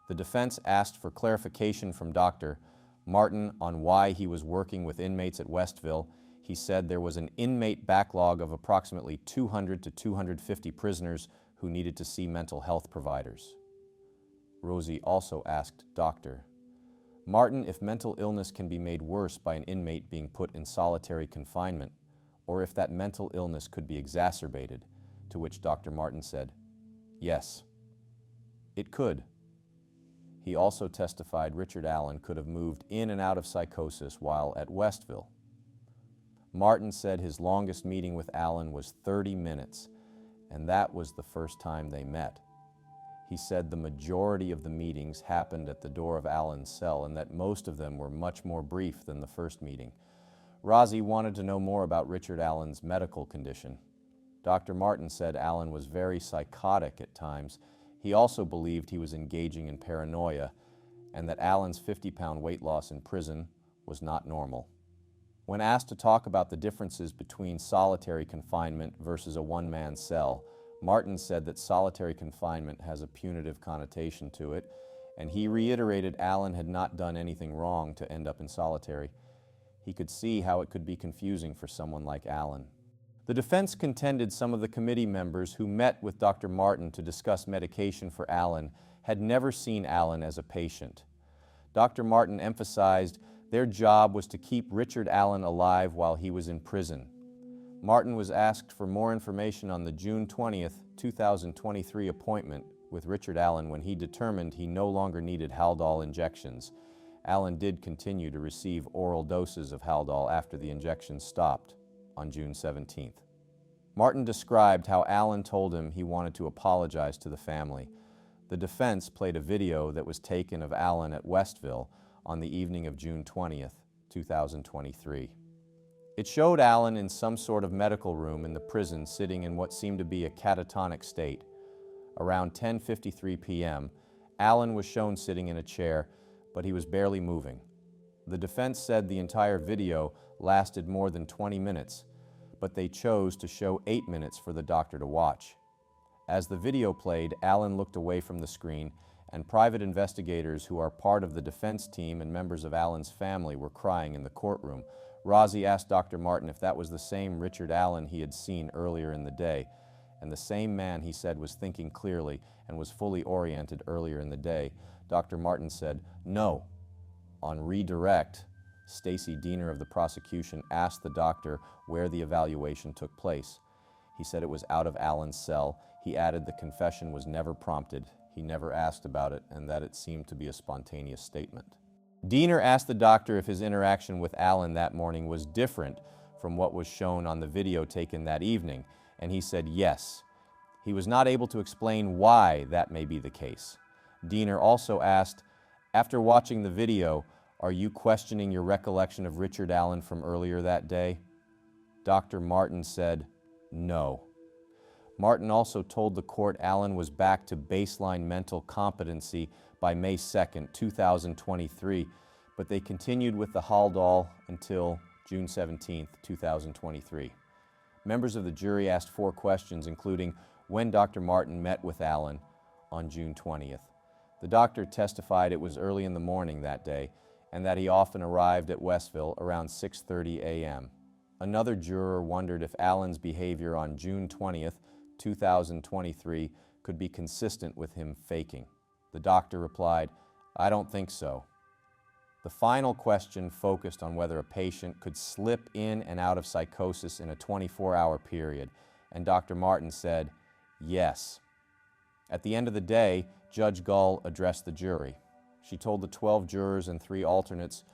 The defense asked for clarification from Dr. Martin on why he was working with inmates at Westville. He said there was an inmate backlog of approximately 200 to 250 prisoners who needed to see mental health providers. Rozzi also asked Dr. Martin if mental illness can be made worse by an inmate being put in solitary confinement, or if that mental illness could be exacerbated, to which Dr. Martin said, yes, it could. He also testified Richard Allen could have moved in and out of psychosis while at Westville. Martin said his longest meeting with Allen was 30 minutes, and that was the first time they met. He said the majority of the meetings happened at the door of Allen's cell and that most of them were much more brief than the first meeting. Rozzi wanted to know more about Richard Allen's medical condition. Dr. Martin said Allen was very psychotic at times. He also believed he was engaging in paranoia and that Allen's 50-pound weight loss in prison was not normal. When asked to talk about the differences between solitary confinement versus a one-man cell, Martin said that solitary confinement has a punitive connotation to it, and he reiterated Allen had not done anything wrong to end up in solitary. He could see how it could be confusing for someone like Allen. The defense contended some of the committee members who met with Dr. Martin to discuss medication for Allen had never seen Allen as a patient. Dr. Martin emphasized their job was to keep Richard Allen alive while he was in prison. Martin was asked for more information on the June 20th, 2023 appointment with Richard Allen when he determined he no longer needed Haldol injections. Allen did continue to receive oral doses of Haldol after the injections stopped on June 17th. Martin described how Allen told him he wanted to apologize to the family. The defense played a video that was taken of Allen at Westville on the evening of June 20th, 2023. It showed Allen in some sort of medical room in the prison sitting in what seemed to be a catatonic state. Around 10:53 p.m., Allen was shown sitting in a chair, but he was barely moving. The defense said the entire video lasted more than 20 minutes, but they chose to show 8 minutes for the doctor to watch. As the video played, Allen looked away from the screen, and private investigators who are part of the defense team and members of Allen's family were crying in the courtroom. Rozzi asked Dr. Martin if that was the same Richard Allen he had seen earlier in the day, and the same man he said was thinking clearly and was fully oriented earlier in the day. Dr. Martin said, no. On redirect, Stacy Diener of the prosecution asked the doctor where the evaluation took place. He said it was out of Allen's cell. He added the confession was never prompted. He never asked about it, and that it seemed to be a spontaneous statement. Diener asked the doctor if his interaction with Allen that morning was different from what was shown on the video taken that evening, and he said yes. He was not able to explain why that may be the case. Diener also asked, after watching the video, are you questioning your recollection of Richard Allen from earlier that day? Dr. Martin said, no. Martin also told the court Allen was back to baseline mental competency, by May 2nd, 2023, but they continued with the Haldol until June 17th, 2023. Members of the jury asked 4 questions, including when Dr. Martin met with Allen on June 20th. The doctor testified it was early in the morning that day and that he often arrived at Westville around 6:30 a.m. Another juror wondered if Allen's behavior on June 20th, 2023 could be consistent with him faking. The doctor replied, "I don't think so." The final question focused on whether a patient could slip in and out of psychosis in a 24-hour period, and Dr. Martin said, yes. At the end of the day, Judge Gull addressed the jury. She told the 12 jurors and 3 alternates,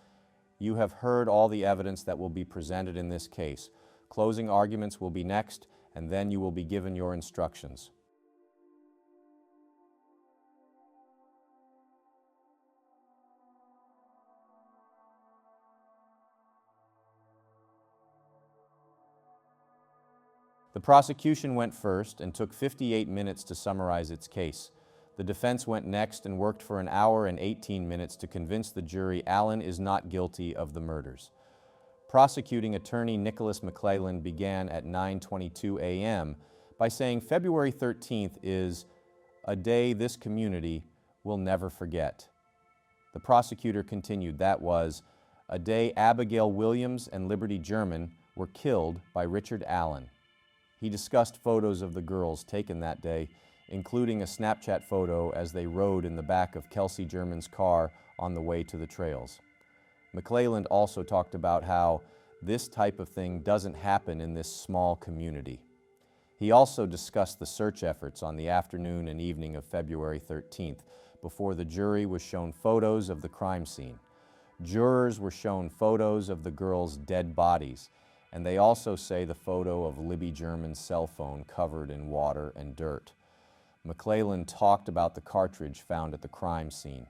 "You have heard all the evidence that will be presented in this case. Closing arguments will be next, and then you will be given your instructions." The prosecution went first and took 58 minutes to summarize its case. The defense went next and worked for an hour and 18 minutes to convince the jury Allen is not guilty of the murders. Prosecuting attorney Nicholas McClellan began at 9:22 a.m. by saying February 13th is a day this community will never forget. The prosecutor continued that was a day Abigail Williams and Liberty German were killed by Richard Allen. He discussed photos of the girls taken that day, including a Snapchat photo as they rode in the back of Kelsey German's car on the way to the trails. McClelland also talked about how this type of thing doesn't happen in this small community. He also discussed the search efforts on the afternoon and evening of February 13th, before the jury was shown photos of the crime scene. Jurors were shown photos of the girls' dead bodies, and they also say the photo of Libby German's cell phone covered in water and dirt. McClellan talked about the cartridge found at the crime scene.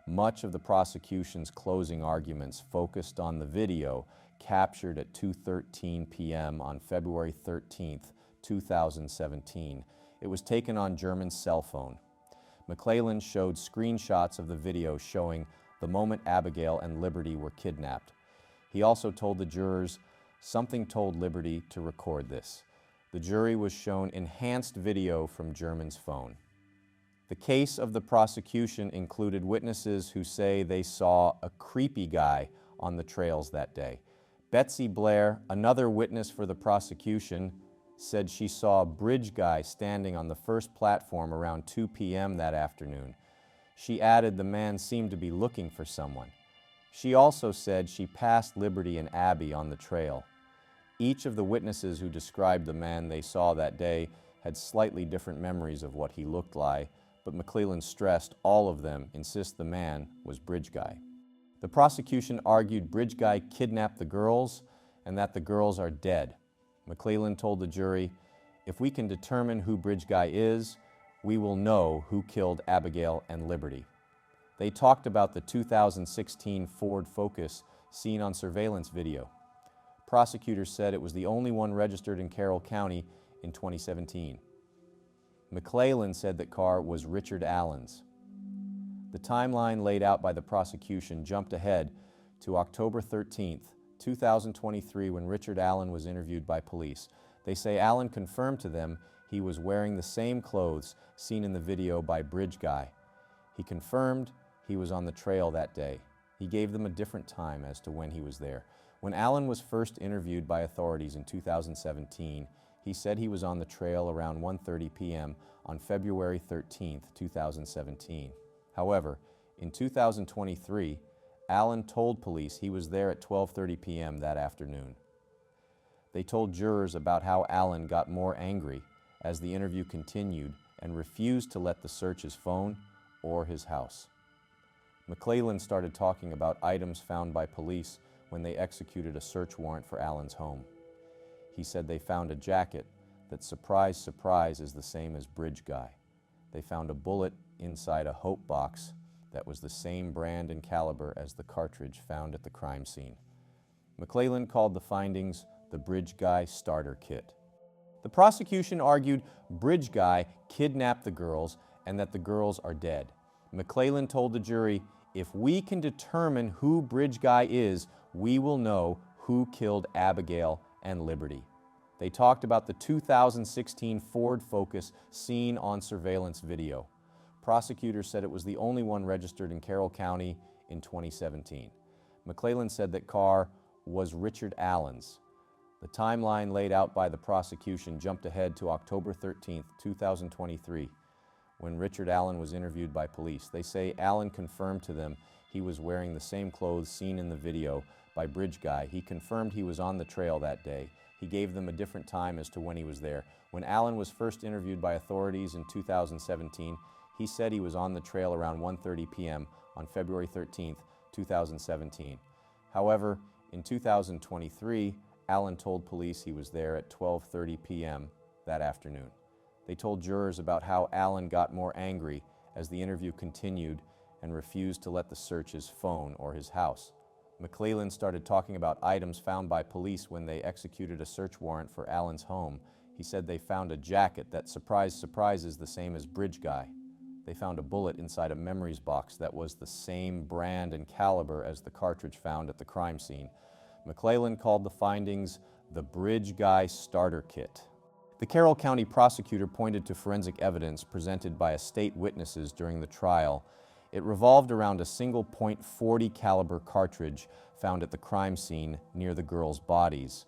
Much of the prosecution's closing arguments focused on the video captured at 2:13 p.m. on February 13th, 2017. It was taken on German's cell phone. McClellan showed screenshots of the video showing the moment Abigail and Liberty were kidnapped. He also told the jurors something told Liberty to record this. The jury was shown enhanced video from German's phone. The case of the prosecution included witnesses who say they saw a creepy guy on the trails that day. Betsy Blair, another witness for the prosecution, said she saw a bridge guy standing on the first platform around 2 p.m. that afternoon. She added the man seemed to be looking for someone. She also said she passed Liberty and Abby on the trail. Each of the witnesses who described the man they saw that day had slightly different memories of what he looked like, but McClellan stressed all of them insist the man was Bridge Guy. The prosecution argued Bridge Guy kidnapped the girls and that the girls are dead. McClellan told the jury, "If we can determine who Bridge Guy is, we will know who killed Abigail and Liberty." They talked about the 2016 Ford Focus seen on surveillance video. Prosecutors said it was the only one registered in Carroll County in 2017. McClellan said that car was Richard Allen's. The timeline laid out by the prosecution jumped ahead to October 13th, 2023, when Richard Allen was interviewed by police. They say Allen confirmed to them he was wearing the same clothes seen in the video by Bridge Guy. He confirmed he was on the trail that day. He gave them a different time as to when he was there. When Allen was first interviewed by authorities in 2017, he said he was on the trail around 1:30 p.m. on February 13th, 2017. However, in 2023, Allen told police he was there at 12:30 p.m. that afternoon. They told jurors about how Allen got more angry as the interview continued and refused to let them search his phone or his house. McClellan started talking about items found by police when they executed a search warrant for Allen's home. He said they found a jacket that, surprise, surprise, is the same as Bridge Guy. They found a bullet inside a Hope box that was the same brand and caliber as the cartridge found at the crime scene. McClellan called the findings the Bridge Guy starter kit. The prosecution argued Bridge Guy kidnapped the girls and that the girls are dead. McClellan told the jury, "If we can determine who Bridge Guy is, we will know who killed Abigail and Liberty." They talked about the 2016 Ford Focus seen on surveillance video. Prosecutors said it was the only one registered in Carroll County in 2017. McClellan said that car was Richard Allen's. The timeline laid out by the prosecution jumped ahead to October 13, 2023, when Richard Allen was interviewed by police. They say Allen confirmed to them he was wearing the same clothes seen in the video by Bridge Guy. He confirmed he was on the trail that day. He gave them a different time as to when he was there. When Allen was first interviewed by authorities in 2017, he said he was on the trail around 1:30 p.m. on February 13, 2017. However, in 2023, Allen told police he was there at 12:30 p.m. that afternoon. They told jurors about how Allen got more angry as the interview continued and refused to let them search his phone or his house. McClellan started talking about items found by police when they executed a search warrant for Allen's home. He said they found a jacket that, surprise, is the same as Bridge Guy. They found a bullet inside a memories box that was the same brand and caliber as the cartridge found at the crime scene. McClellan called the findings the Bridge Guy starter kit. The Carroll County prosecutor pointed to forensic evidence presented by state witnesses during the trial. It revolved around a single .40 caliber cartridge found at the crime scene near the girls' bodies.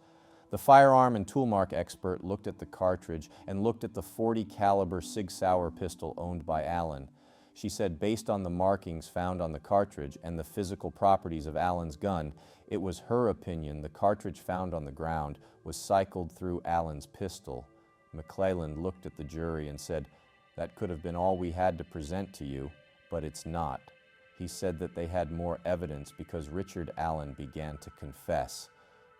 The firearm and toolmark expert looked at the cartridge and looked at the .40 caliber Sig Sauer pistol owned by Allen. She said based on the markings found on the cartridge and the physical properties of Allen's gun, it was her opinion the cartridge found on the ground was cycled through Allen's pistol. McClellan looked at the jury and said, "That could have been all we had to present to you, but it's not." He said that they had more evidence because Richard Allen began to confess.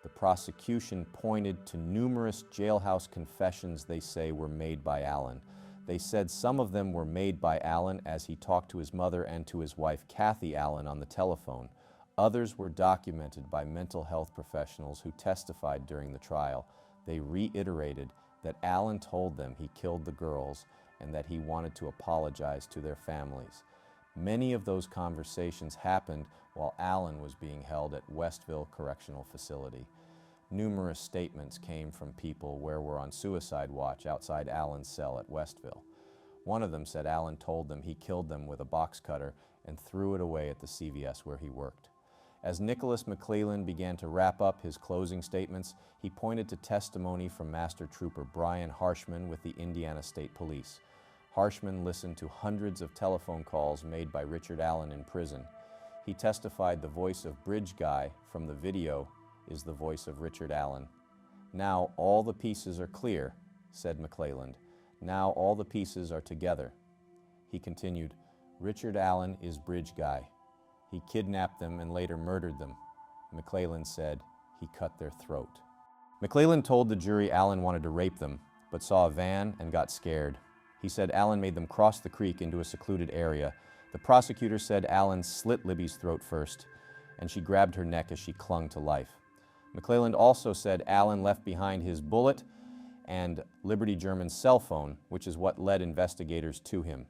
The prosecution pointed to numerous jailhouse confessions they say were made by Allen. They said some of them were made by Allen as he talked to his mother and to his wife Kathy Allen on the telephone. Others were documented by mental health professionals who testified during the trial. They reiterated that Allen told them he killed the girls and that he wanted to apologize to their families. Many of those conversations happened while Allen was being held at Westville Correctional Facility. Numerous statements came from people where were on suicide watch outside Allen's cell at Westville. One of them said Allen told them he killed them with a box cutter and threw it away at the CVS where he worked. As Nicholas McClellan began to wrap up his closing statements, he pointed to testimony from Master Trooper Brian Harshman with the Indiana State Police. Harshman listened to hundreds of telephone calls made by Richard Allen in prison. He testified the voice of Bridge Guy from the video is the voice of Richard Allen. "Now all the pieces are clear," said McClellan. "Now all the pieces are together." He continued, "Richard Allen is Bridge Guy. He kidnapped them and later murdered them." McClellan said he cut their throat. McClellan told the jury Allen wanted to rape them, but saw a van and got scared. He said Allen made them cross the creek into a secluded area. The prosecutor said Allen slit Libby's throat first, and she grabbed her neck as she clung to life. McClellan also said Allen left behind his bullet and Liberty German's cell phone, which is what led investigators to him.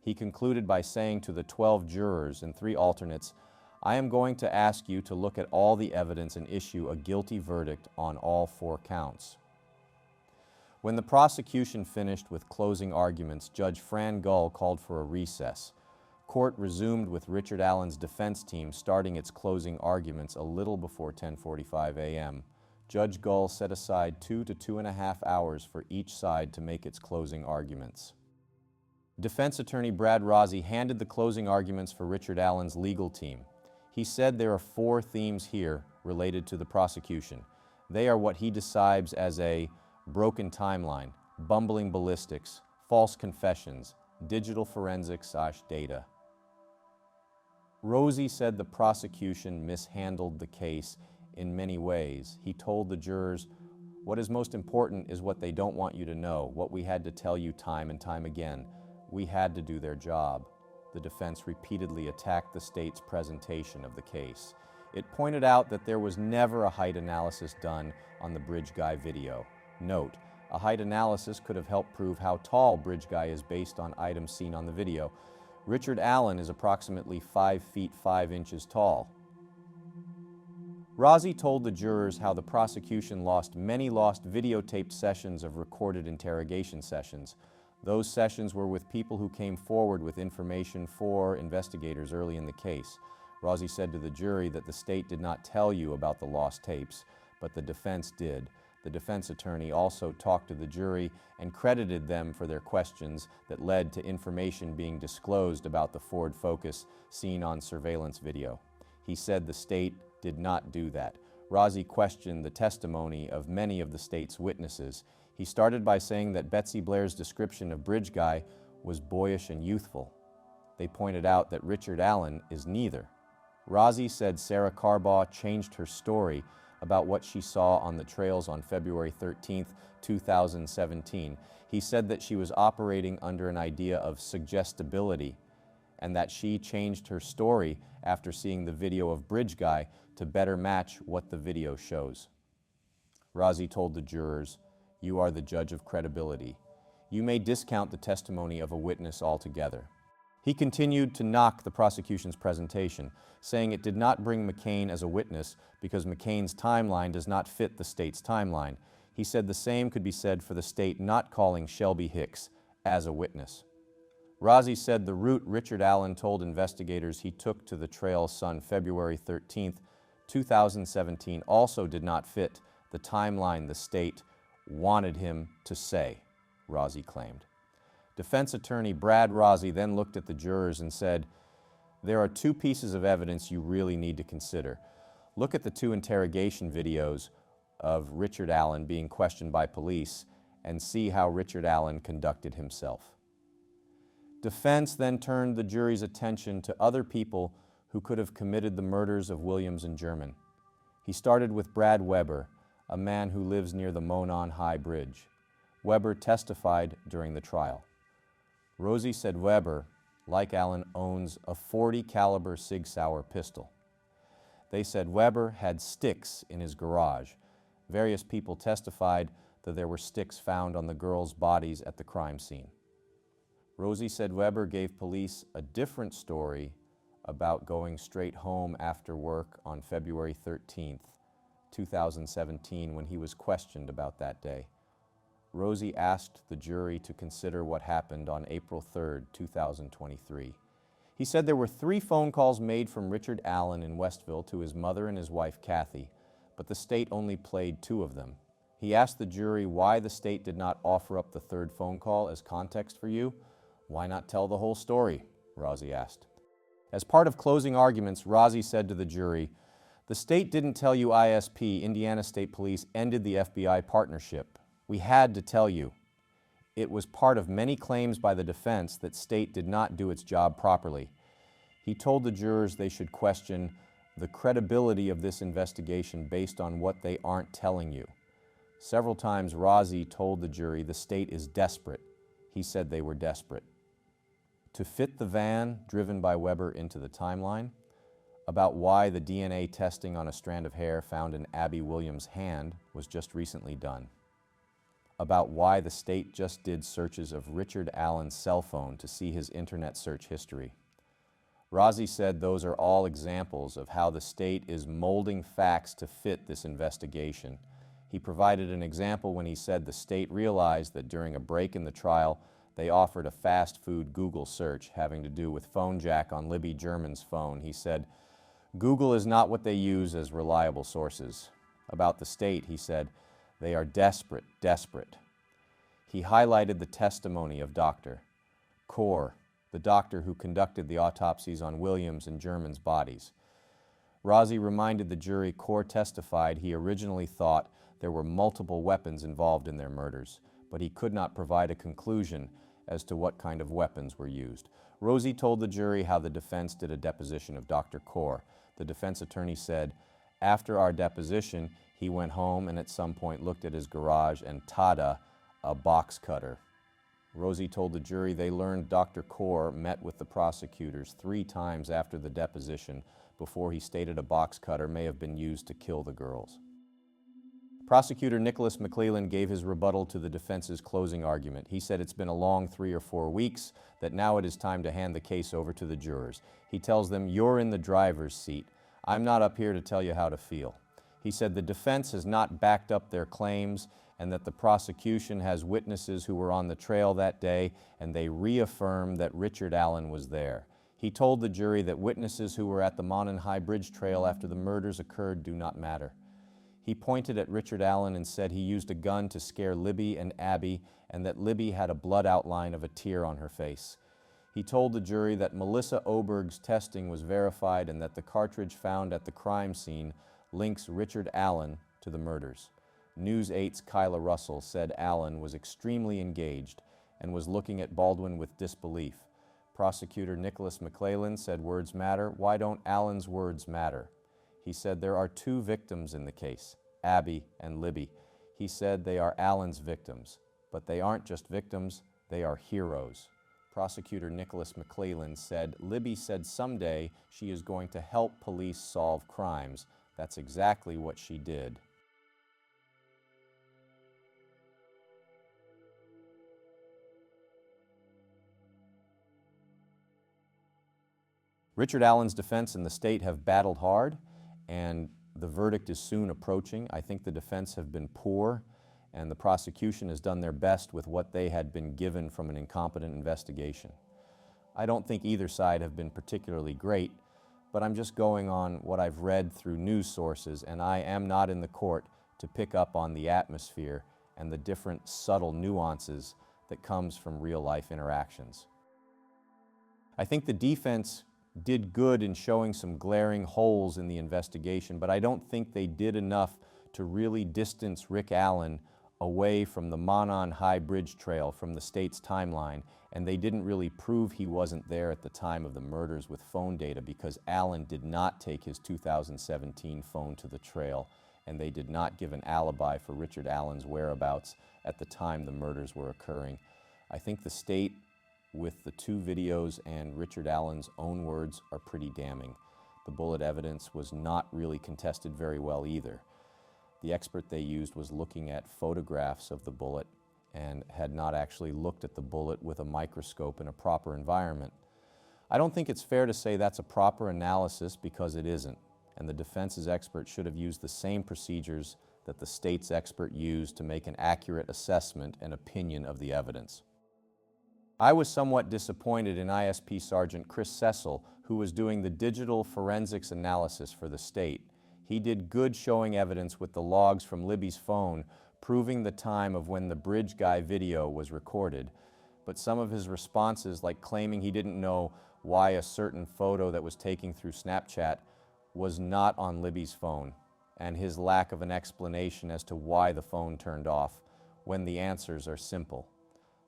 He concluded by saying to the 12 jurors and 3 alternates, "I am going to ask you to look at all the evidence and issue a guilty verdict on all 4 counts." When the prosecution finished with closing arguments, Judge Fran Gull called for a recess. Court resumed with Richard Allen's defense team starting its closing arguments a little before 10:45 a.m. Judge Gull set aside 2 to 2.5 hours for each side to make its closing arguments. Defense attorney Brad Rossi handed the closing arguments for Richard Allen's legal team. He said there are 4 themes here related to the prosecution. They are what he describes as a broken timeline, bumbling ballistics, false confessions, digital forensics/data. Rossi said the prosecution mishandled the case in many ways. He told the jurors, "What is most important is what they don't want you to know, what we had to tell you time and time again. We had to do their job." The defense repeatedly attacked the state's presentation of the case. It pointed out that there was never a height analysis done on the Bridge Guy video. Note, a height analysis could have helped prove how tall Bridge Guy is based on items seen on the video. Richard Allen is approximately 5 feet 5 inches tall. Rozzi told the jurors how the prosecution lost many videotaped sessions of recorded interrogation sessions. Those sessions were with people who came forward with information for investigators early in the case. Rozzi said to the jury that the state did not tell you about the lost tapes, but the defense did. The defense attorney also talked to the jury and credited them for their questions that led to information being disclosed about the Ford Focus seen on surveillance video. He said the state did not do that. Rozzi questioned the testimony of many of the state's witnesses. He started by saying that Betsy Blair's description of Bridge Guy was boyish and youthful. They pointed out that Richard Allen is neither. Rozzi said Sarah Carbaugh changed her story about what she saw on the trails on February 13, 2017. He said that she was operating under an idea of suggestibility and that she changed her story after seeing the video of Bridge Guy to better match what the video shows. Rozzi told the jurors, "You are the judge of credibility. You may discount the testimony of a witness altogether." He continued to knock the prosecution's presentation, saying it did not bring McCain as a witness because McCain's timeline does not fit the state's timeline. He said the same could be said for the state not calling Shelby Hicks as a witness. Rozzi said the route Richard Allen told investigators he took to the trails on February 13, 2017 also did not fit the timeline the state wanted him to say, Rozzi claimed. Defense attorney Brad Rozzi then looked at the jurors and said, "There are two pieces of evidence you really need to consider. Look at the two interrogation videos of Richard Allen being questioned by police and see how Richard Allen conducted himself." Defense then turned the jury's attention to other people who could have committed the murders of Williams and German. He started with Brad Weber, a man who lives near the Monon High Bridge. Weber testified during the trial. Rozzi said Weber, like Allen, owns a .40 caliber Sig Sauer pistol. They said Weber had sticks in his garage. Various people testified that there were sticks found on the girls' bodies at the crime scene. Rozzi said Weber gave police a different story about going straight home after work on February 13, 2017, when he was questioned about that day. Rozzi asked the jury to consider what happened on April 3, 2023. He said there were 3 phone calls made from Richard Allen in Westville to his mother and his wife Kathy, but the state only played 2 of them. He asked the jury why the state did not offer up the 3rd phone call as context for you. "Why not tell the whole story?" Rozzi asked. As part of closing arguments, Rozzi said to the jury, "The state didn't tell you ISP, Indiana State Police, ended the FBI partnership. We had to tell you. It was part of many claims by the defense that state did not do its job properly." He told the jurors they should question the credibility of this investigation based on what they aren't telling you. Several times Rozzi told the jury the state is desperate. He said they were desperate. To fit the van driven by Weber into the timeline, about why the DNA testing on a strand of hair found in Abby Williams' hand was just recently done, about why the state just did searches of Richard Allen's cell phone to see his internet search history. Rozzi said those are all examples of how the state is molding facts to fit this investigation. He provided an example when he said the state realized that during a break in the trial, they offered a fast food Google search having to do with phone jack on Libby German's phone. He said, "Google is not what they use as reliable sources." About the state, he said, "They are desperate, desperate." He highlighted the testimony of Dr. Kaur, the doctor who conducted the autopsies on Williams and German's bodies. Rozzi reminded the jury Kaur testified he originally thought there were multiple weapons involved in their murders, but he could not provide a conclusion as to what kind of weapons were used. Rozzi told the jury how the defense did a deposition of Dr. Kaur. The defense attorney said, "After our deposition, he went home and at some point looked at his garage and tada, a box cutter." Rozzi told the jury they learned Dr. Kaur met with the prosecutors 3 times after the deposition before he stated a box cutter may have been used to kill the girls. Prosecutor Nicholas McClellan gave his rebuttal to the defense's closing argument. He said it's been a long 3 or 4 weeks, that now it is time to hand the case over to the jurors. He tells them, "You're in the driver's seat. I'm not up here to tell you how to feel." He said the defense has not backed up their claims and that the prosecution has witnesses who were on the trail that day, and they reaffirmed that Richard Allen was there. He told the jury that witnesses who were at the Monon High Bridge Trail after the murders occurred do not matter. He pointed at Richard Allen and said he used a gun to scare Libby and Abby, and that Libby had a blood outline of a tear on her face. He told the jury that Melissa Oberg's testing was verified and that the cartridge found at the crime scene links Richard Allen to the murders. News 8's Kyla Russell said Allen was extremely engaged and was looking at Baldwin with disbelief. Prosecutor Nicholas McClellan said words matter. Why don't Allen's words matter? He said there are 2 victims in the case, Abby and Libby. He said they are Allen's victims, but they aren't just victims, they are heroes. Prosecutor Nicholas McClellan said Libby said someday she is going to help police solve crimes. That's exactly what she did. Richard Allen's defense and the state have battled hard, and the verdict is soon approaching. I think the defense have been poor, and the prosecution has done their best with what they had been given from an incompetent investigation. I don't think either side have been particularly great, but I'm just going on what I've read through news sources, and I am not in the court to pick up on the atmosphere and the different subtle nuances that comes from real-life interactions. I think the defense did good in showing some glaring holes in the investigation, but I don't think they did enough to really distance Rick Allen away from the Monon High Bridge Trail, from the state's timeline, and they didn't really prove he wasn't there at the time of the murders with phone data because Allen did not take his 2017 phone to the trail, and they did not give an alibi for Richard Allen's whereabouts at the time the murders were occurring. I think the state, with the 2 videos and Richard Allen's own words, are pretty damning. The bullet evidence was not really contested very well either. The expert they used was looking at photographs of the bullet and had not actually looked at the bullet with a microscope in a proper environment. I don't think it's fair to say that's a proper analysis because it isn't, and the defense's expert should have used the same procedures that the state's expert used to make an accurate assessment and opinion of the evidence. I was somewhat disappointed in ISP Sergeant Chris Cecil, who was doing the digital forensics analysis for the state. He did good showing evidence with the logs from Libby's phone, proving the time of when the bridge guy video was recorded. But some of his responses, like claiming he didn't know why a certain photo that was taken through Snapchat was not on Libby's phone, and his lack of an explanation as to why the phone turned off, when the answers are simple.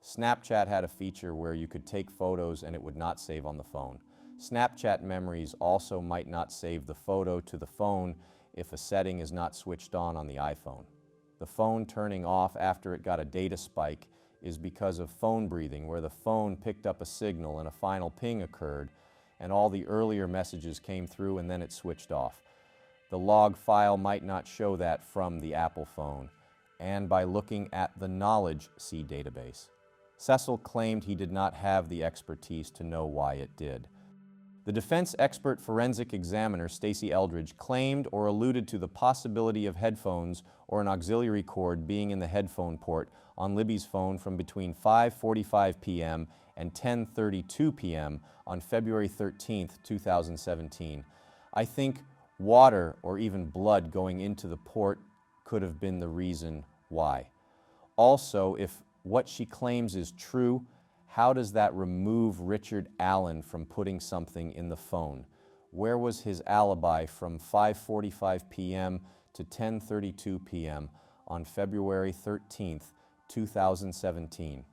Snapchat had a feature where you could take photos and it would not save on the phone. Snapchat memories also might not save the photo to the phone if a setting is not switched on the iPhone. The phone turning off after it got a data spike is because of phone breathing, where the phone picked up a signal and a final ping occurred, and all the earlier messages came through and then it switched off. The log file might not show that from the Apple phone, and by looking at the Knowledge C database. Cecil claimed he did not have the expertise to know why it did. The defense expert forensic examiner, Stacey Eldridge, claimed or alluded to the possibility of headphones or an auxiliary cord being in the headphone port on Libby's phone from between 5:45 p.m. and 10:32 p.m. on February 13, 2017. I think water or even blood going into the port could have been the reason why. Also, if what she claims is true, how does that remove Richard Allen from putting something in the phone? Where was his alibi from 5:45 p.m. to 10:32 p.m. on February 13th, 2017?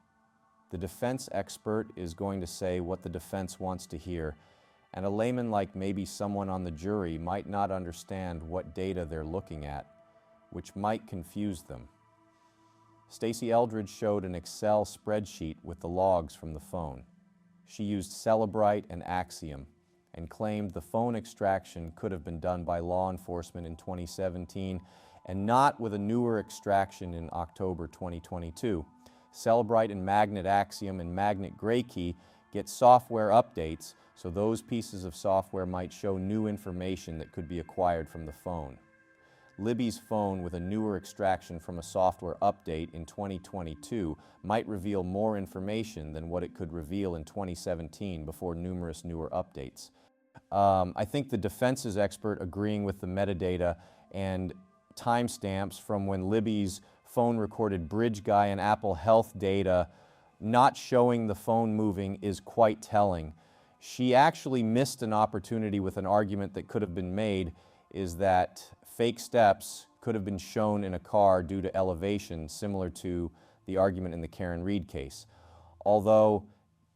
The defense expert is going to say what the defense wants to hear, and a layman like maybe someone on the jury might not understand what data they're looking at, which might confuse them. Stacey Eldridge showed an Excel spreadsheet with the logs from the phone. She used Celebrite and Axiom and claimed the phone extraction could have been done by law enforcement in 2017 and not with a newer extraction in October 2022. Celebrite and Magnet Axiom and Magnet Gray Key get software updates, so those pieces of software might show new information that could be acquired from the phone. Libby's phone with a newer extraction from a software update in 2022 might reveal more information than what it could reveal in 2017 before numerous newer updates. I think the defense's expert agreeing with the metadata and timestamps from when Libby's phone recorded Bridge Guy and Apple Health data not showing the phone moving is quite telling. She actually missed an opportunity with an argument that could have been made, is that fake steps could have been shown in a car due to elevation, similar to the argument in the Karen Reed case. Although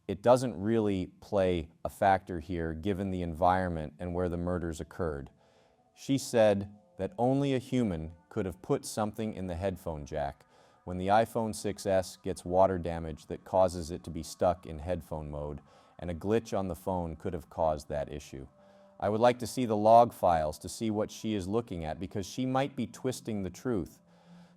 it doesn't really play a factor here given the environment and where the murders occurred. She said that only a human could have put something in the headphone jack when the iPhone 6s gets water damage that causes it to be stuck in headphone mode, and a glitch on the phone could have caused that issue. I would like to see the log files to see what she is looking at, because she might be twisting the truth.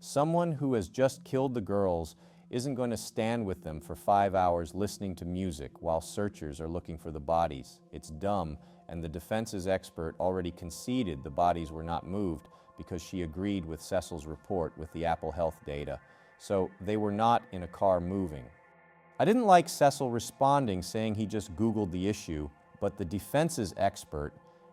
Someone who has just killed the girls isn't going to stand with them for 5 hours listening to music while searchers are looking for the bodies. It's dumb, and the defense's expert already conceded the bodies were not moved because she agreed with Cecil's report with the Apple Health data. So they were not in a car moving. I didn't like Cecil responding saying he just Googled the issue, but the defense's expert,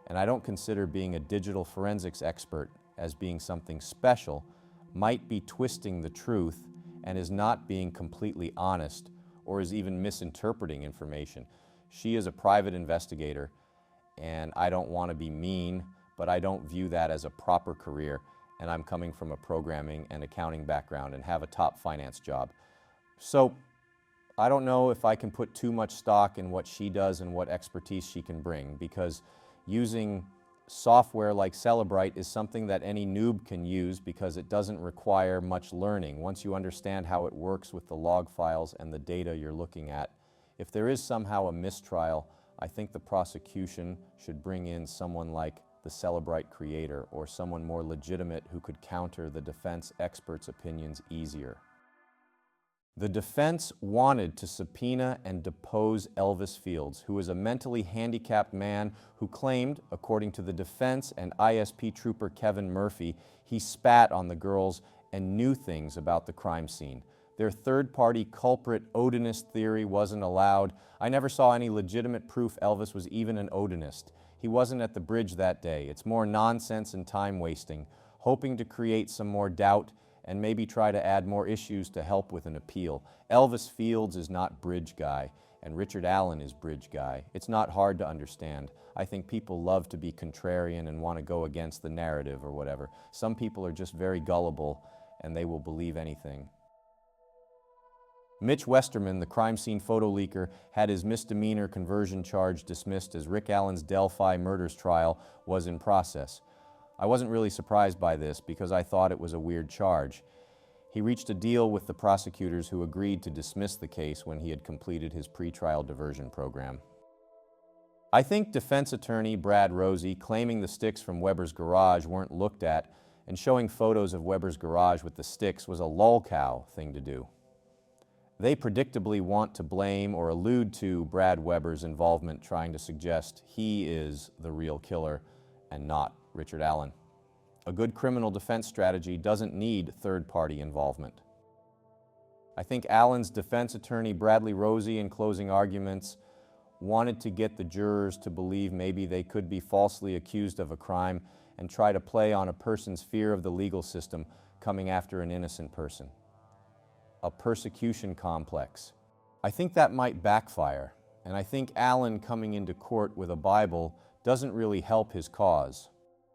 and I don't consider being a digital forensics expert as being something special, might be twisting the truth and is not being completely honest, or is even misinterpreting information. She is a private investigator, and I don't want to be mean, but I don't view that as a proper career, and I'm coming from a programming and accounting background and have a top finance job. So I don't know if I can put too much stock in what she does and what expertise she can bring, because using software like Celebrite is something that any noob can use because it doesn't require much learning. Once you understand how it works with the log files and the data you're looking at, if there is somehow a mistrial, I think the prosecution should bring in someone like the Celebrite creator or someone more legitimate who could counter the defense experts' opinions easier. The defense wanted to subpoena and depose Elvis Fields, who is a mentally handicapped man who claimed, according to the defense and ISP trooper Kevin Murphy, he spat on the girls and knew things about the crime scene. Their third-party culprit Odinist theory wasn't allowed. I never saw any legitimate proof Elvis was even an Odinist. He wasn't at the bridge that day. It's more nonsense and time wasting, hoping to create some more doubt and maybe try to add more issues to help with an appeal. Elvis Fields is not Bridge Guy, and Richard Allen is Bridge Guy. It's not hard to understand. I think people love to be contrarian and want to go against the narrative or whatever. Some people are just very gullible, and they will believe anything. Mitch Westerman, the crime scene photo leaker, had his misdemeanor conversion charge dismissed as Rick Allen's Delphi murders trial was in process. I wasn't really surprised by this because I thought it was a weird charge. He reached a deal with the prosecutors who agreed to dismiss the case when he had completed his pretrial diversion program. I think defense attorney Brad Rosie claiming the sticks from Weber's garage weren't looked at and showing photos of Weber's garage with the sticks was a lolcow thing to do. They predictably want to blame or allude to Brad Weber's involvement, trying to suggest he is the real killer and not Richard Allen. A good criminal defense strategy doesn't need third-party involvement. I think Allen's defense attorney, Bradley Rosie, in closing arguments, wanted to get the jurors to believe maybe they could be falsely accused of a crime and try to play on a person's fear of the legal system coming after an innocent person. A persecution complex. I think that might backfire, and I think Allen coming into court with a Bible doesn't really help his cause.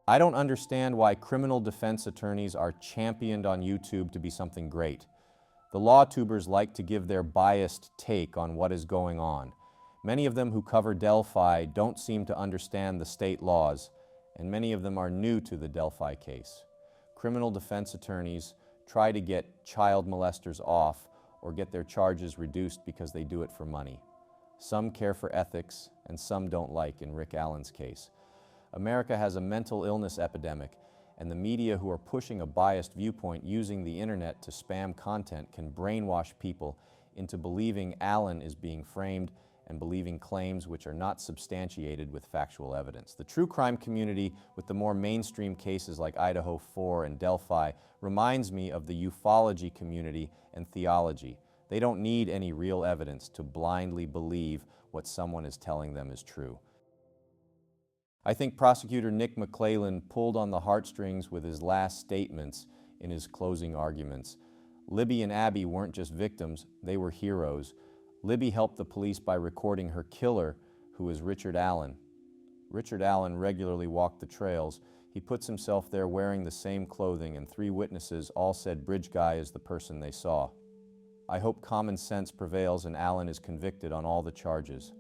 I don't understand why criminal defense attorneys are championed on YouTube to be something great. The law tubers like to give their biased take on what is going on. Many of them who cover Delphi don't seem to understand the state laws, and many of them are new to the Delphi case. Criminal defense attorneys try to get child molesters off or get their charges reduced because they do it for money. Some care for ethics, and some don't, like in Rick Allen's case. America has a mental illness epidemic, and the media who are pushing a biased viewpoint using the internet to spam content can brainwash people into believing Allen is being framed and believing claims which are not substantiated with factual evidence. The true crime community, with the more mainstream cases like Idaho 4 and Delphi, reminds me of the ufology community and theology. They don't need any real evidence to blindly believe what someone is telling them is true. I think prosecutor Nick McClellan pulled on the heartstrings with his last statements in his closing arguments. Libby and Abby weren't just victims, they were heroes. Libby helped the police by recording her killer, who was Richard Allen. Richard Allen regularly walked the trails. He puts himself there wearing the same clothing, and 3 witnesses all said Bridge Guy is the person they saw. I hope common sense prevails and Allen is convicted on all the charges.